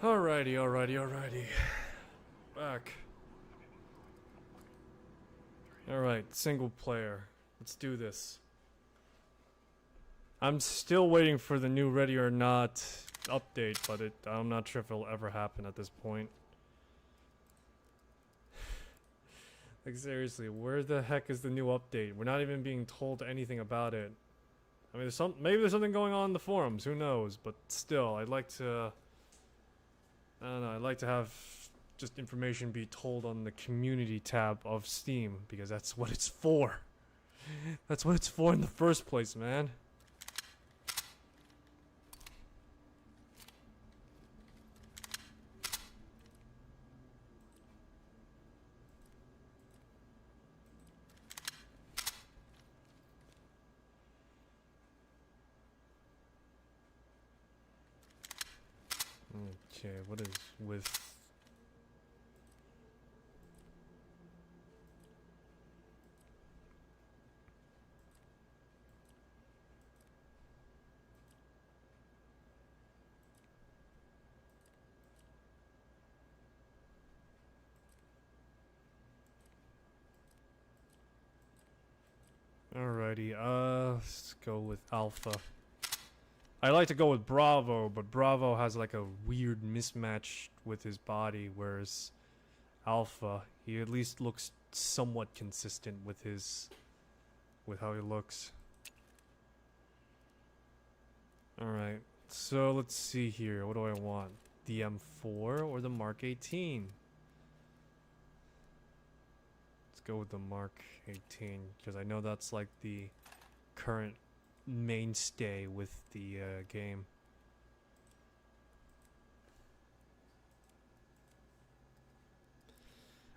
Alrighty. Back. Alright, single player. Let's do this. I'm still waiting for the new Ready or Not update, but I'm not sure if it'll ever happen at this point. Like seriously, where the heck is the new update? We're not even being told anything about it. I mean, maybe there's something going on in the forums. Who knows? But still, I'd like to. I don't know. I'd like to have just information be told on the community tab of Steam because that's what it's for. That's what it's for in the first place, man. Okay, what is with... Alrighty, let's go with Alpha. I like to go with Bravo, but Bravo has like a weird mismatch with his body, whereas Alpha, he at least looks somewhat consistent with how he looks. Alright, so let's see here. What do I want? The M4 or the Mark 18? Let's go with the Mark 18, because I know that's like the current mainstay with the game.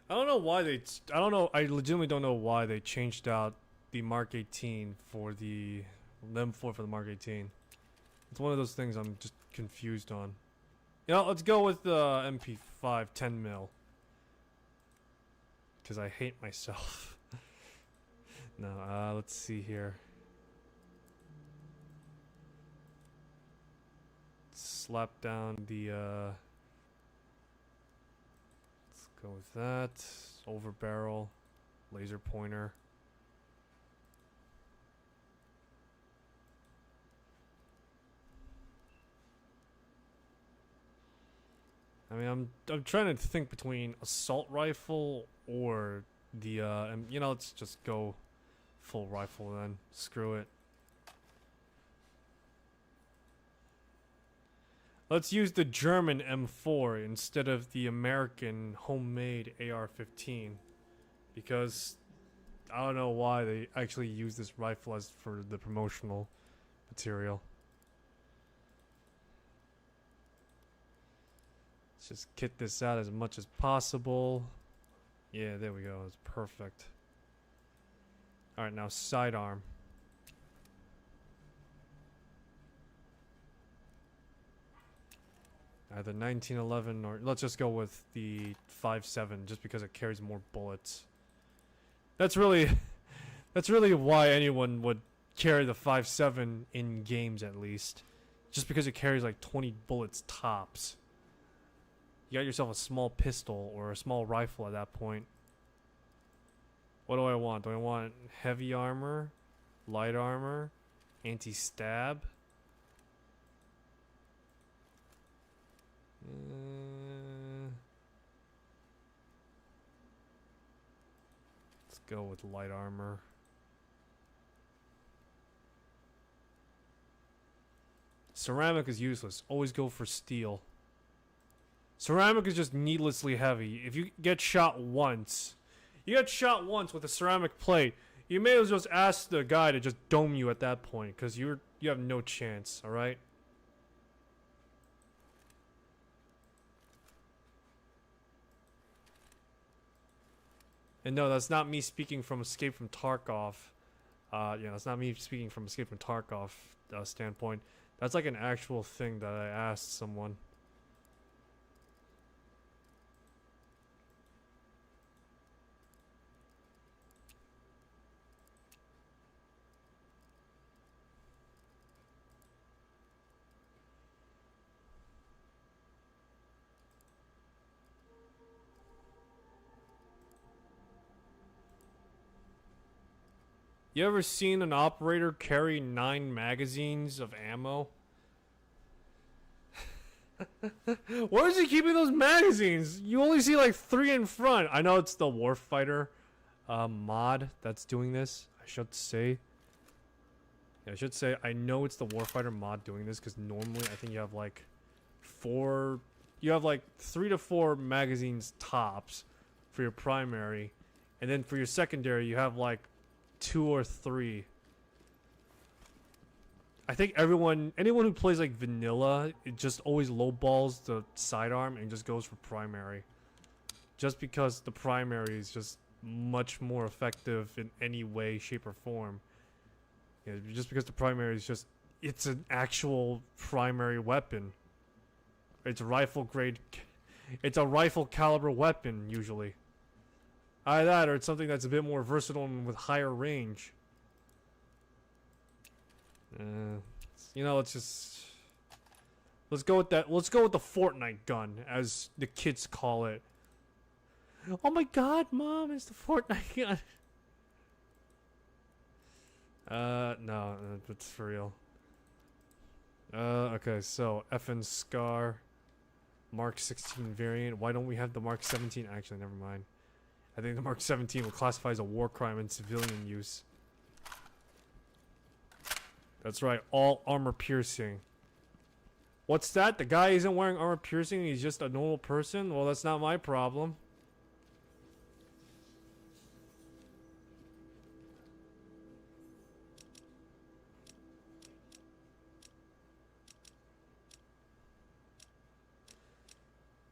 I don't know why they... I don't know. I legitimately don't know why they changed out the Mark 18 for the M4 for the Mark 18. It's one of those things I'm just confused on. You know, let's go with the MP5 10 mil. Because I hate myself. No, let's see here. Slap down the, let's go with that. Over barrel. Laser pointer. I mean, I'm trying to think between assault rifle or the, you know, let's just go full rifle then. Screw it. Let's use the German M4 instead of the American homemade AR-15. Because I don't know why they actually use this rifle as for the promotional material. Let's just kit this out as much as possible. Yeah, there we go. It's perfect. Alright, now sidearm. Either 1911 or... let's just go with the 5.7 just because it carries more bullets. That's really... that's really why anyone would carry the 5.7 in games at least. Just because it carries like 20 bullets tops. You got yourself a small pistol or a small rifle at that point. What do I want? Do I want heavy armor? Light armor? Anti-stab? Let's go with light armor. Ceramic is useless. Always go for steel. Ceramic is just needlessly heavy. If you get shot once, with a ceramic plate, you may as well just ask the guy to just dome you at that point, because you have no chance, alright? And no, that's not me speaking from Escape from Tarkov. Yeah, that's not me speaking from Escape from Tarkov standpoint. That's like an actual thing that I asked someone. You ever seen an operator carry 9 magazines of ammo? Where is he keeping those magazines? You only see like 3 in front. I know it's the Warfighter mod that's doing this, I should say. I should say, I know it's the Warfighter mod doing this because normally I think you have like 3 to 4 magazines tops for your primary, and then for your secondary you have like 2 or 3. I think anyone who plays like vanilla, it just always lowballs the sidearm and just goes for primary. Just because the primary is just much more effective in any way, shape, or form. Yeah, just because the primary is just, it's an actual primary weapon. It's a rifle caliber weapon usually. Either that or it's something that's a bit more versatile and with higher range. You know, let's go with that. Let's go with the Fortnite gun, as the kids call it. Oh my God, Mom, it's the Fortnite gun. No, it's for real. Okay, so FN Scar, Mark 16 variant. Why don't we have the Mark 17? Actually, never mind. I think the Mark 17 will classify as a war crime in civilian use. That's right, all armor piercing. What's that? The guy isn't wearing armor piercing, he's just a normal person? Well, that's not my problem.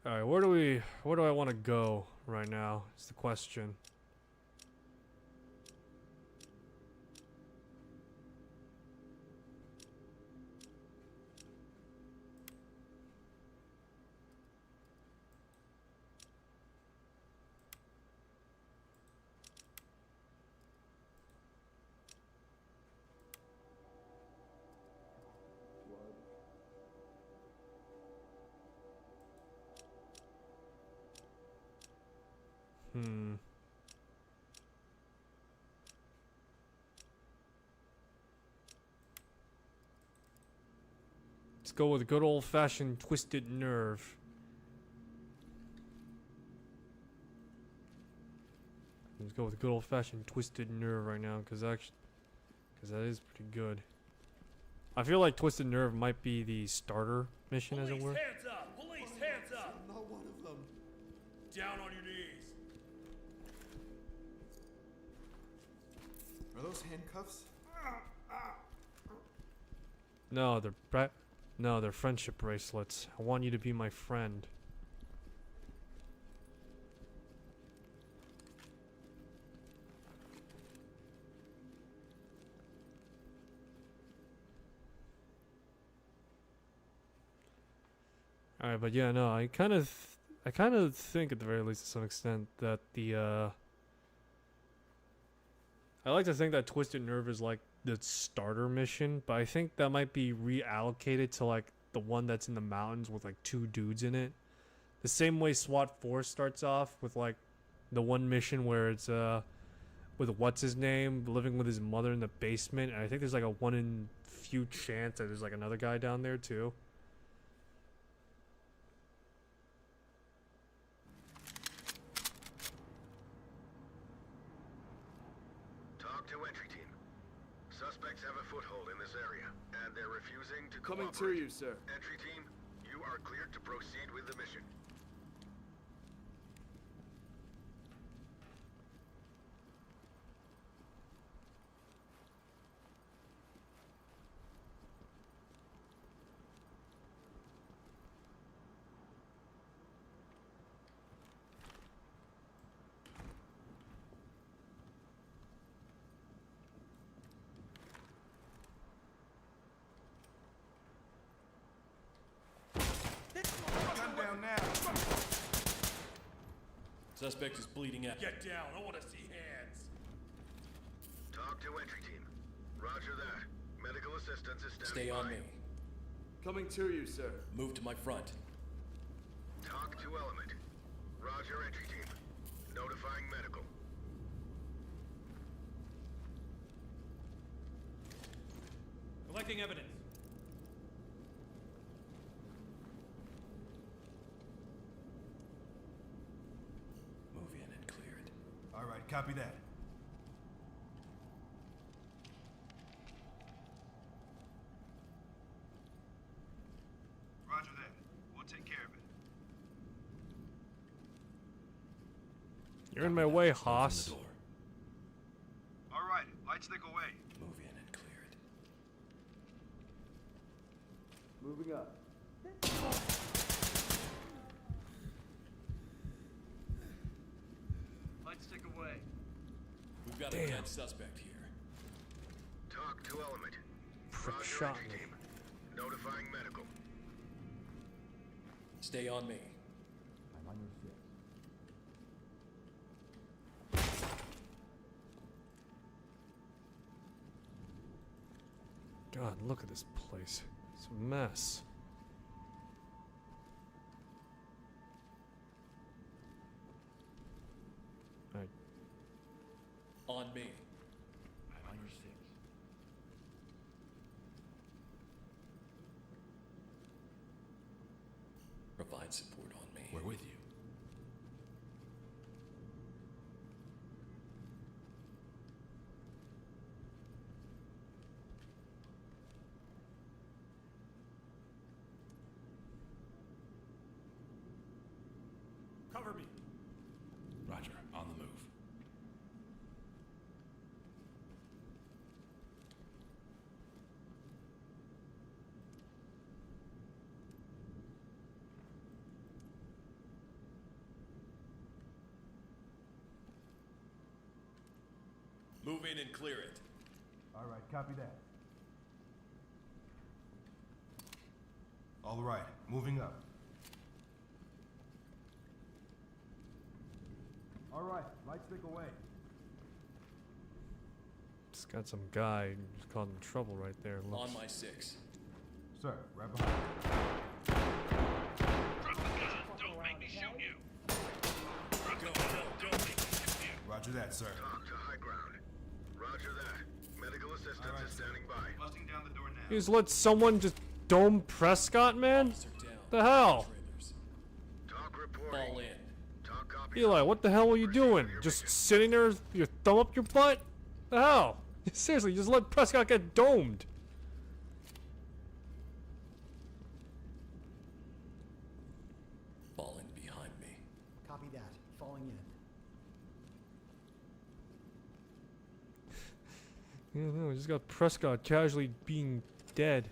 Alright, where do I want to go right now is the question. Let's go with a good old-fashioned Twisted Nerve. Let's go with a good old-fashioned Twisted Nerve right now, because that is pretty good. I feel like Twisted Nerve might be the starter mission, as it were. Hands up! Police, hands up! I'm not one of them. Down on your knees. Are those handcuffs? No, they're friendship bracelets. I want you to be my friend. Alright, but yeah, no, I kind of think at the very least to some extent that I like to think that Twisted Nerve is like the starter mission, but I think that might be reallocated to like the one that's in the mountains with like 2 dudes in it. The same way SWAT 4 starts off with like the one mission where it's with what's his name living with his mother in the basement, and I think there's like a 1 in few chance that there's like another guy down there too. Suspects have a foothold in this area, and they're refusing to Coming cooperate. to you, sir. Entry team, you are cleared to proceed with the mission. Suspect is bleeding out. Get down. I want to see hands. Talk to entry team. Roger that. Medical assistance is standing Stay on by. me. Coming to you, sir. Move to my front. Talk to element. Roger, entry team. Notifying medical. Collecting evidence. Move in and clear it. All right, copy that. Roger that. We'll take care of it. You're in my way, Open Haas. the door. All right, light stick away. Move in and clear it. Moving up. Light stick away. We've got a Damn. dead suspect here. Talk to Element. Frick Roger, shot entry me. team. Notifying medical. Stay on me. I'm on your 6. God, look at this place. It's a mess. Alright, On me. I'm on your 6. Provide support on me. We're with you. Cover me. Roger, on the move. Move in and clear it. All right, copy that. All right, moving up. All right, light stick away. just got some guy who's causing trouble right there. Looks. On my 6. Sir, right behind you. Roger that, sir. Talk to high ground. Roger that. Medical assistance is standing by. Busting down the door now. You just let someone just dome Prescott, man? Officer down. The hell? Trailers. Talk reporting. Fall in. Talk copy. Eli, what the hell were you doing? Just sitting there with your thumb up your butt? The hell? Seriously, just let Prescott get domed. Fall in behind me. Copy that. Falling in. Yeah, no, we just got Prescott casually being dead.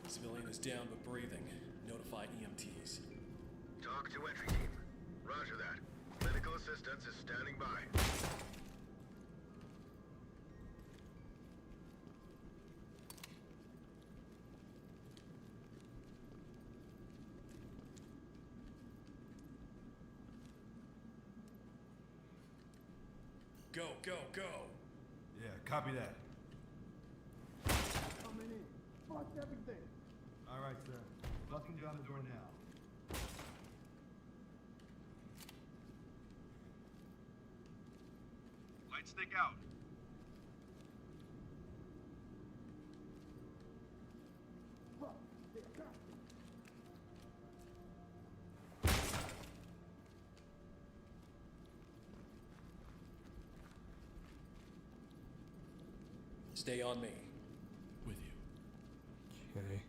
Civilian is down but breathing. Notify EMTs. Talk to entry team. Roger that. Medical assistance is standing by. Go, go, go! Yeah, copy that. Coming in. Fuck everything. All right, sir. Busting down the door now. Light stick out. Fuck. They got me. Stay on me. With you. Okay.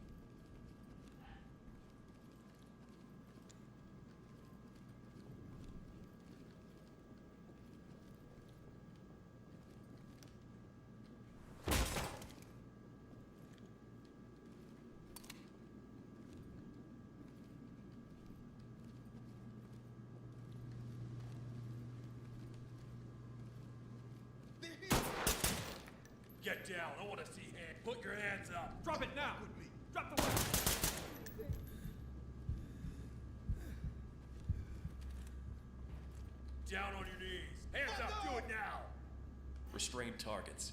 Get down. I want to see hands. Put your hands up. Drop it now. Drop the weapon. Down on your knees. Hands up. Do it now. Restrain targets.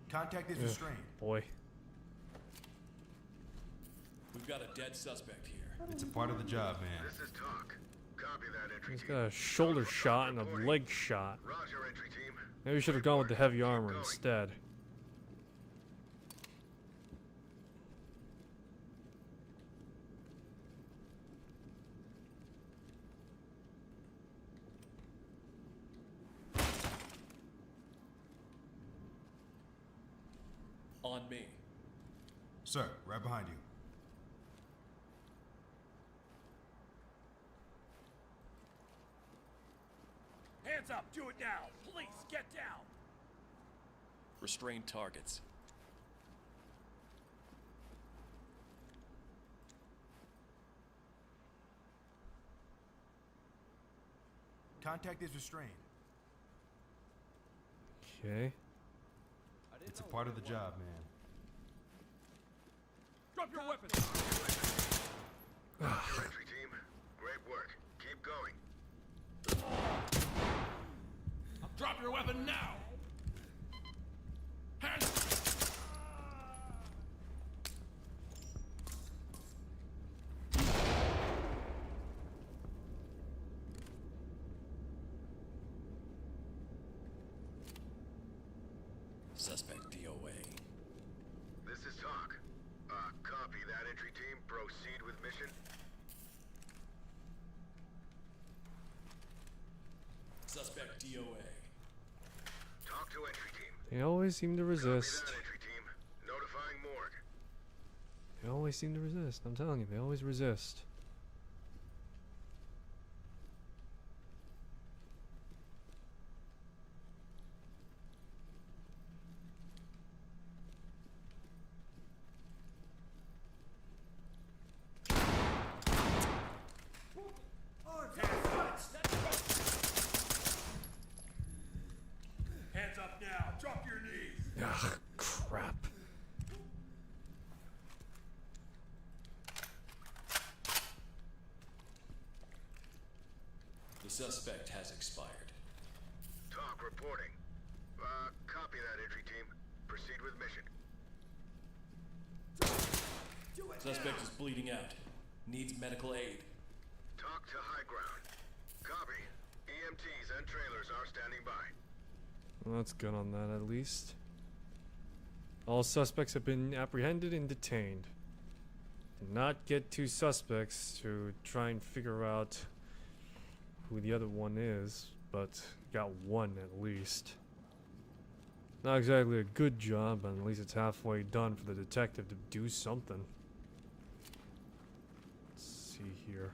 Contact is Ugh, restrained. boy. We've got a dead suspect here. It's a part of the job, man. This is talk. Copy that, entry He's team. got a shoulder shot and a leg shot. Roger, entry team. Maybe we should have gone with the heavy armor instead. On me. Sir, right behind you. Hands up! Do it now! Police, get down! Restrain targets. Contact is restrained. Okay. It's a part of the job, man. Drop your weapons! Roger, entry team. Great work. Keep going. Drop your weapon now! Hands! Suspect DOA. This is talk. Copy that, entry team. Proceed with mission. Suspect DOA. Talk to entry team. They always seem to Copy resist. that, entry team. Notifying morgue. They always seem to resist. I'm telling you, they always resist. Hands up now! Drop your knees! Ugh, crap. The suspect has expired. Talk reporting. Copy that, entry team. Proceed with mission. Suspect is bleeding out. Needs medical aid. Talk to high ground. Copy. EMTs and trailers are standing by. Well, that's good on that, at least. All suspects have been apprehended and detained. Did not get two suspects to try and figure out who the other one is, but got one at least. Not exactly a good job, but at least it's halfway done for the detective to do something. Let's see here.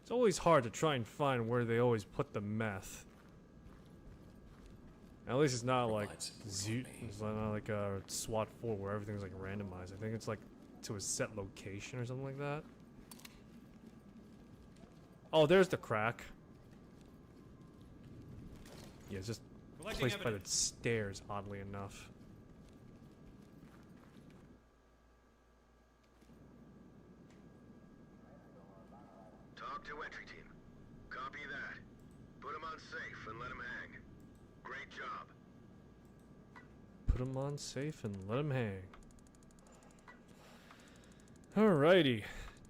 It's always hard to try and find where they always put the meth. At least it's not like Provides it's not like a SWAT 4 where everything's like randomized. I think it's like to a set location or something like that. Oh, there's the crack. Yeah, it's just placed by the stairs, oddly enough. Talk to entry team. Copy that. Put him on safe and let him hang. Great job. Put him on safe and let him hang. Alrighty.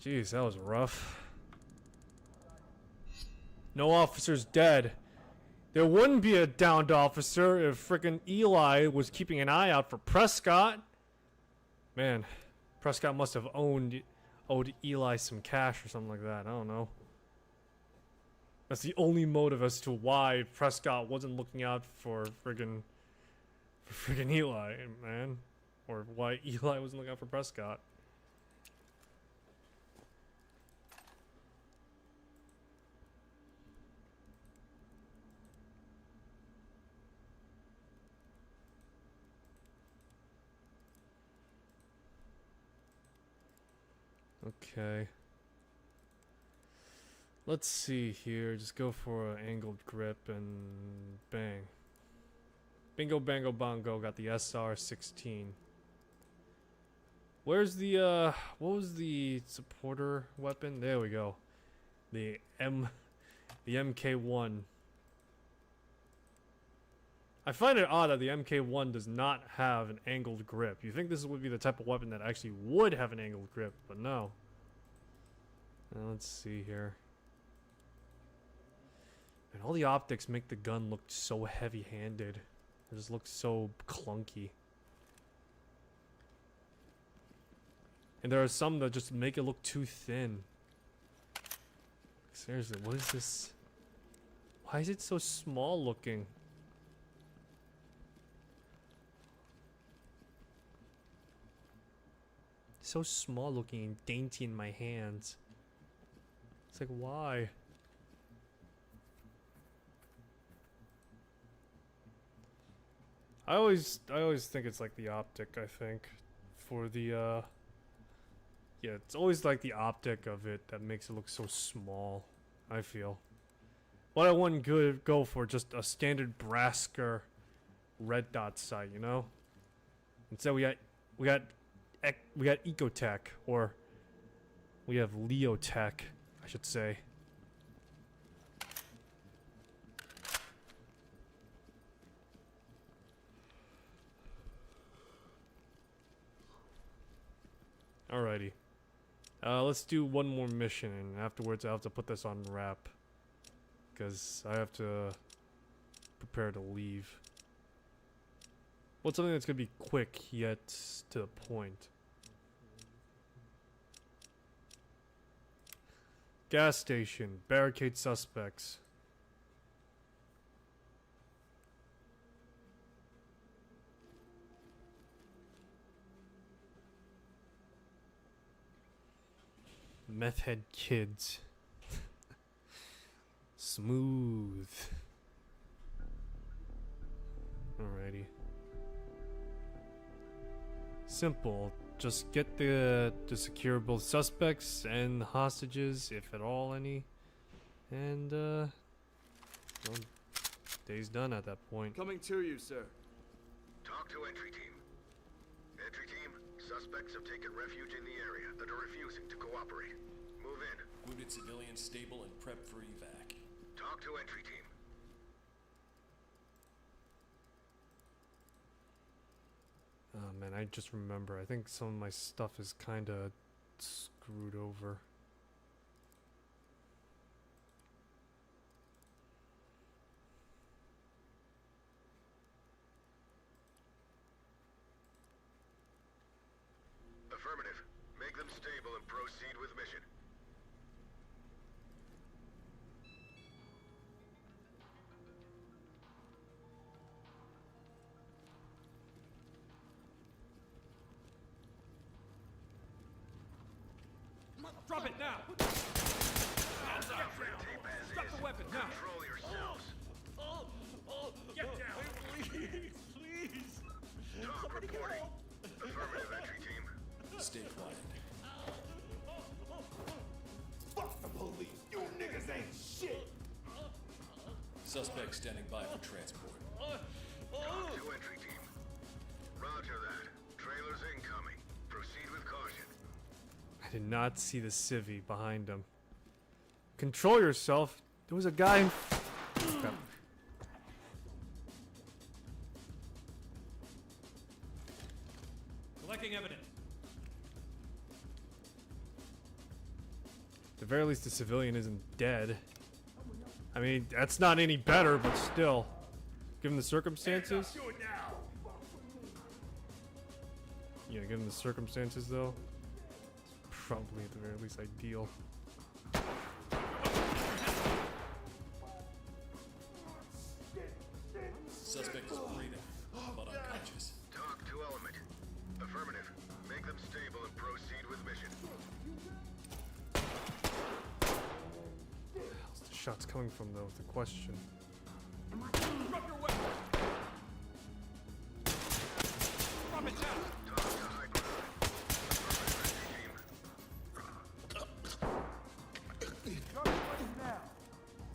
Jeez, that was rough. No officers dead. There wouldn't be a downed officer if frickin' Eli was keeping an eye out for Prescott. Man, Prescott must have owed Eli some cash or something like that. I don't know. That's the only motive as to why Prescott wasn't looking out for friggin' Eli, man. Or why Eli wasn't looking out for Prescott. Okay. Let's see here. Just go for an angled grip and bang. Bingo, bango, bongo. Got the SR-16. Where's the, what was the supporter weapon? There we go. The MK1. I find it odd that the MK1 does not have an angled grip. You think this would be the type of weapon that actually would have an angled grip, but no. Let's see here. And all the optics make the gun look so heavy-handed. It just looks so clunky. And there are some that just make it look too thin. Seriously, what is this? Why is it so small looking? So small looking and dainty in my hands. It's like, why? I always think it's like the optic, I think. For the yeah, it's always like the optic of it that makes it look so small, I feel. What I wouldn't go for just a standard Brasker red dot sight, you know? Instead we got Ecotech, or we have Leotech, I should say. Alrighty. Let's do one more mission, and afterwards I have to put this on wrap. Because I have to prepare to leave. What's something that's gonna be quick yet to the point? Gas station. Barricade suspects. Meth head kids. Smooth. Alrighty. Simple. Just get to secure both suspects and hostages, if at all any. And, well, day's done at that point. Coming to you, sir. Talk to entry team. Entry team, suspects have taken refuge in the area and are refusing to cooperate. Move in. Wounded civilians stable and prep for evac. Talk to entry team. Oh man, I just remember. I think some of my stuff is kinda screwed over. Affirmative. Make them stable and proceed with mission. Drop it now! Hands up! Drop the weapon now! Control yourselves. Get down! Please! Please! Talk reporting. Affirmative, entry team. Stay quiet. Fuck the police! You niggas ain't shit! Suspect standing by for transport. Talk to entry team. Roger that. Trailers incoming. Proceed with caution. I did not see the civvy behind him. Control yourself. There was a guy. Crap. Collecting evidence. At the very least, the civilian isn't dead. I mean, that's not any better, but still. Given the circumstances. Do it now! Yeah, given the circumstances, though. It's probably at the very least ideal. Suspect is breathing, but unconscious. Talk to element. Affirmative. Make them stable and proceed with mission. Where's the shots coming from, though, is the question. Drop your weapon! Drop it down! Talk to high ground. Affirmative, entry team. Drop your weapons now.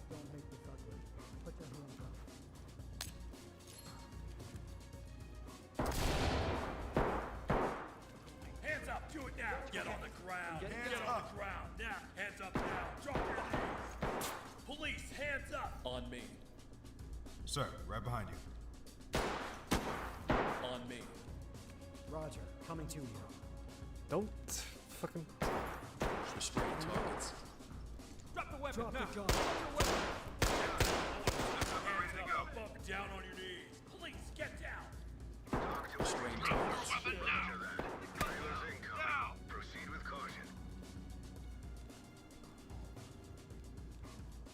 Don't make this ugly. Put your hands up. Hands up! Do it now! Get on the ground! Get on the ground! Now! Hands up now! Drop your knees! Police! Hands up! On me. Sir, right behind you. On me. Roger, coming to you. Don't fucking. Restrain targets. Drop the weapon Drop now! the gun. Drop your weapon! Ready to go. Bump down on your knees! Police! Get down! Talk to Restrain entry targets. team. Roger that. Trailers incoming. Proceed with caution.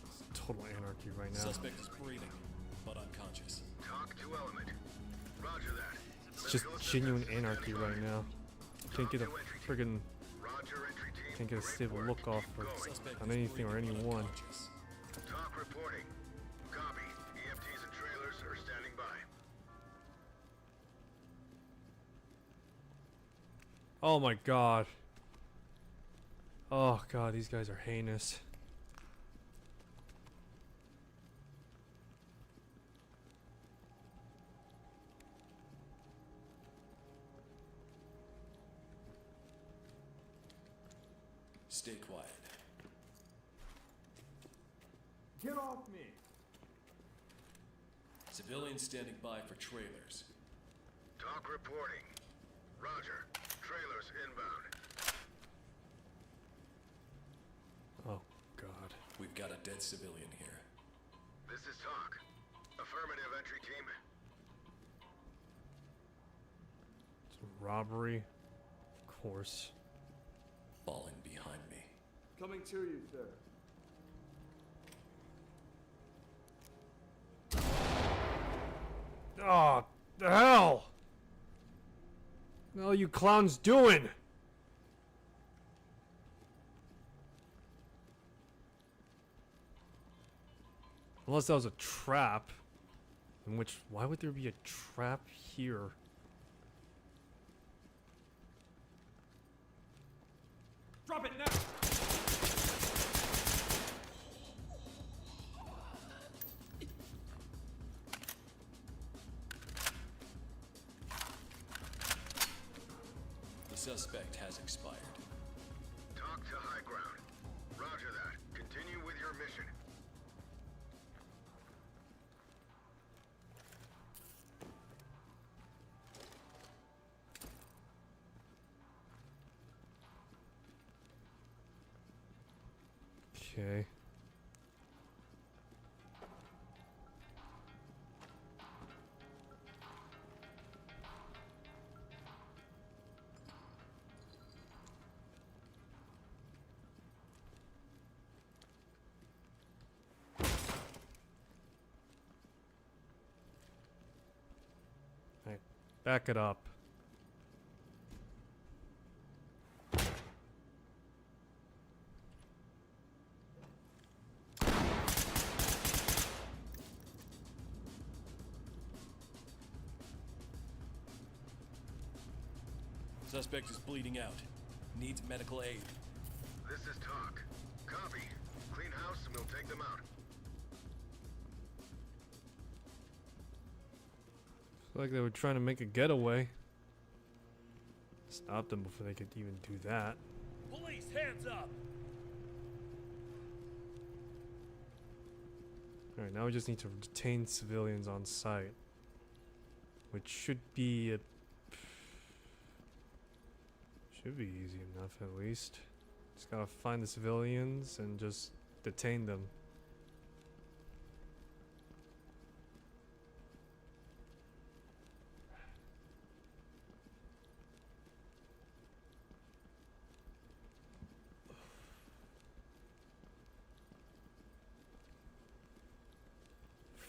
It's total anarchy right now. Suspect is breathing, but unconscious. Talk to element. Roger that. It's just Medical genuine assistance anarchy standing right by. now. Can't Talk get a to entry friggin' Roger, entry team. can't get a Great stable work. look off Keep of, going. Suspect on is anything or bleeding but anyone. unconscious. Talk reporting. Copy. EMTs and trailers are standing by. Oh my god. Oh god, these guys are heinous. Stay quiet. Get off me! Civilians standing by for trailers. Talk reporting. Roger. Trailers inbound. Oh god. We've got a dead civilian here. This is talk. Affirmative, entry team. It's a robbery. Of course. Falling behind me. Coming to you, sir. Oh, the hell! What the hell are you clowns doing? Unless that was a trap. In which, why would there be a trap here? Drop it now! The suspect has expired. Talk to high ground. Roger that. Continue with your mission. Okay. Alright, back it up. Suspect is bleeding out. Needs medical aid. This is talk. Copy. Clean house and we'll take them out. Looks like they were trying to make a getaway. Stop them before they could even do that. Police, hands up! Alright, now we just need to detain civilians on site. Which should be a... should be easy enough at least. Just gotta find the civilians and just detain them.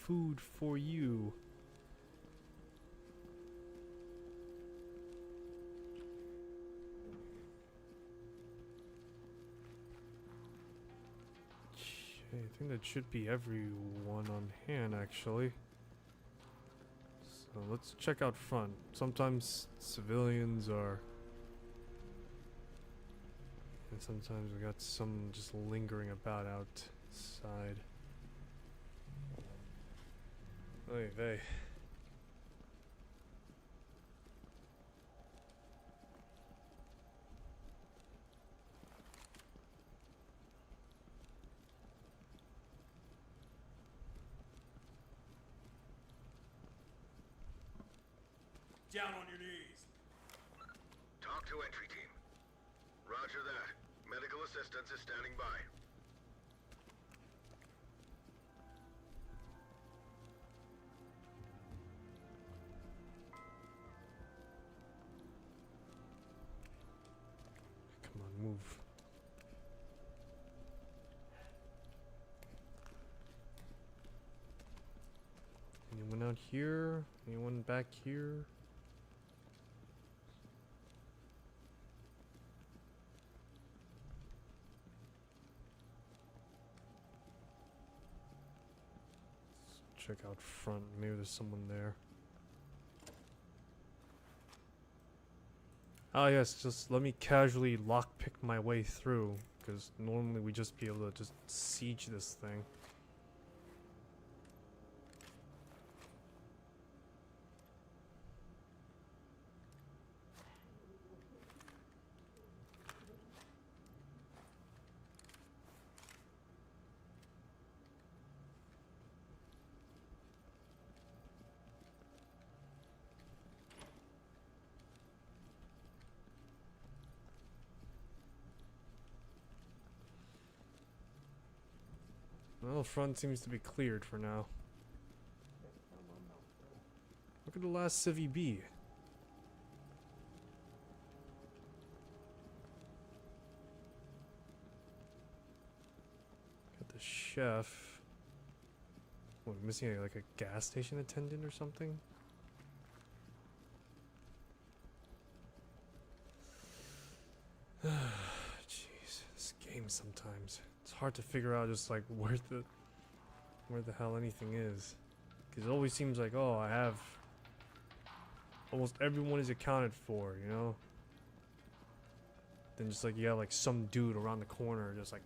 Food for you. Okay, I think that should be everyone on hand actually. So let's check out front. Sometimes civilians are... and sometimes we got some just lingering about outside. Oy vey. Down on your knees. Talk to entry team. Roger that. Medical assistance is standing by. Come on, move. Anyone out here? Anyone back here? check out front. Maybe there's someone there. Ah, yes, just let me casually lockpick my way through, because normally we just be able to just siege this thing. Well, front seems to be cleared for now. Look at the last Civvy B. Got the chef. What, missing like a gas station attendant or something? Jeez, this game sometimes. It's hard to figure out just like where the hell anything is. Cause it always seems like, oh, I have almost everyone is accounted for, you know? Then just like you got like some dude around the corner just like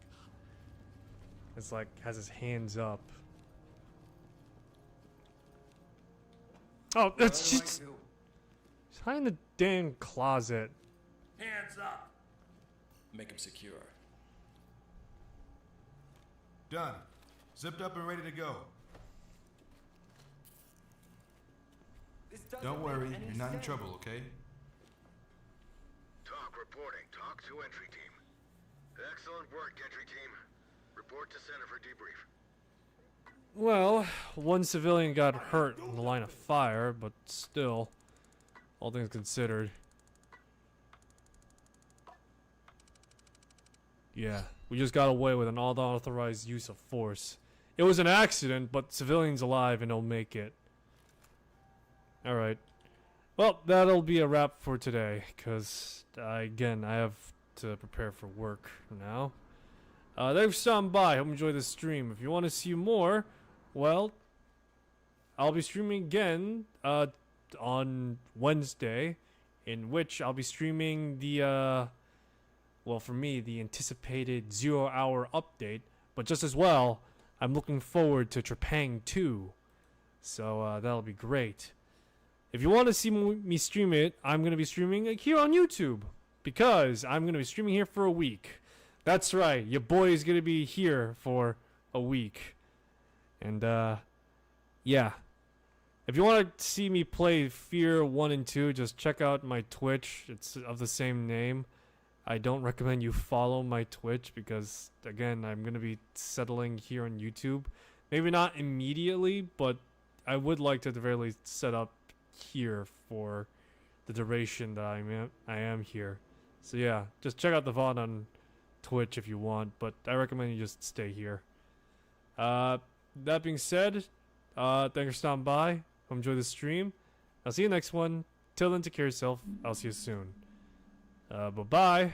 it's like has his hands up. Oh, that's just he's hiding in the damn closet. Hands up. Make him secure. Done. Zipped up and ready to go. Don't worry, you're not in trouble, okay? Talk reporting. Talk to entry team. Excellent work, entry team. Report to center for debrief. Well, one civilian got hurt in the line of fire, but still, all things considered. Yeah, we just got away with an unauthorized use of force. It was an accident, but civilians alive and they'll make it. Alright. Well, that'll be a wrap for today, because, again, I have to prepare for work now. Thanks for stopping by. Hope you enjoyed this stream. If you want to see more, well, I'll be streaming again on Wednesday, in which I'll be streaming the, well, for me, the anticipated 0 hour update, but just as well, I'm looking forward to Trepang 2, so that'll be great. If you want to see me stream it, I'm going to be streaming it here on YouTube, because I'm going to be streaming here for a week. That's right, your boy is going to be here for a week. And, yeah. If you want to see me play Fear 1 and 2, just check out my Twitch. It's of the same name. I don't recommend you follow my Twitch because, again, I'm going to be settling here on YouTube. Maybe not immediately, but I would like to at the very least set up here for the duration that I am here. So yeah, just check out the VOD on Twitch if you want, but I recommend you just stay here. That being said, thanks for stopping by. Hope you enjoy the stream. I'll see you next one. Till then, take care of yourself. I'll see you soon. Bye-bye.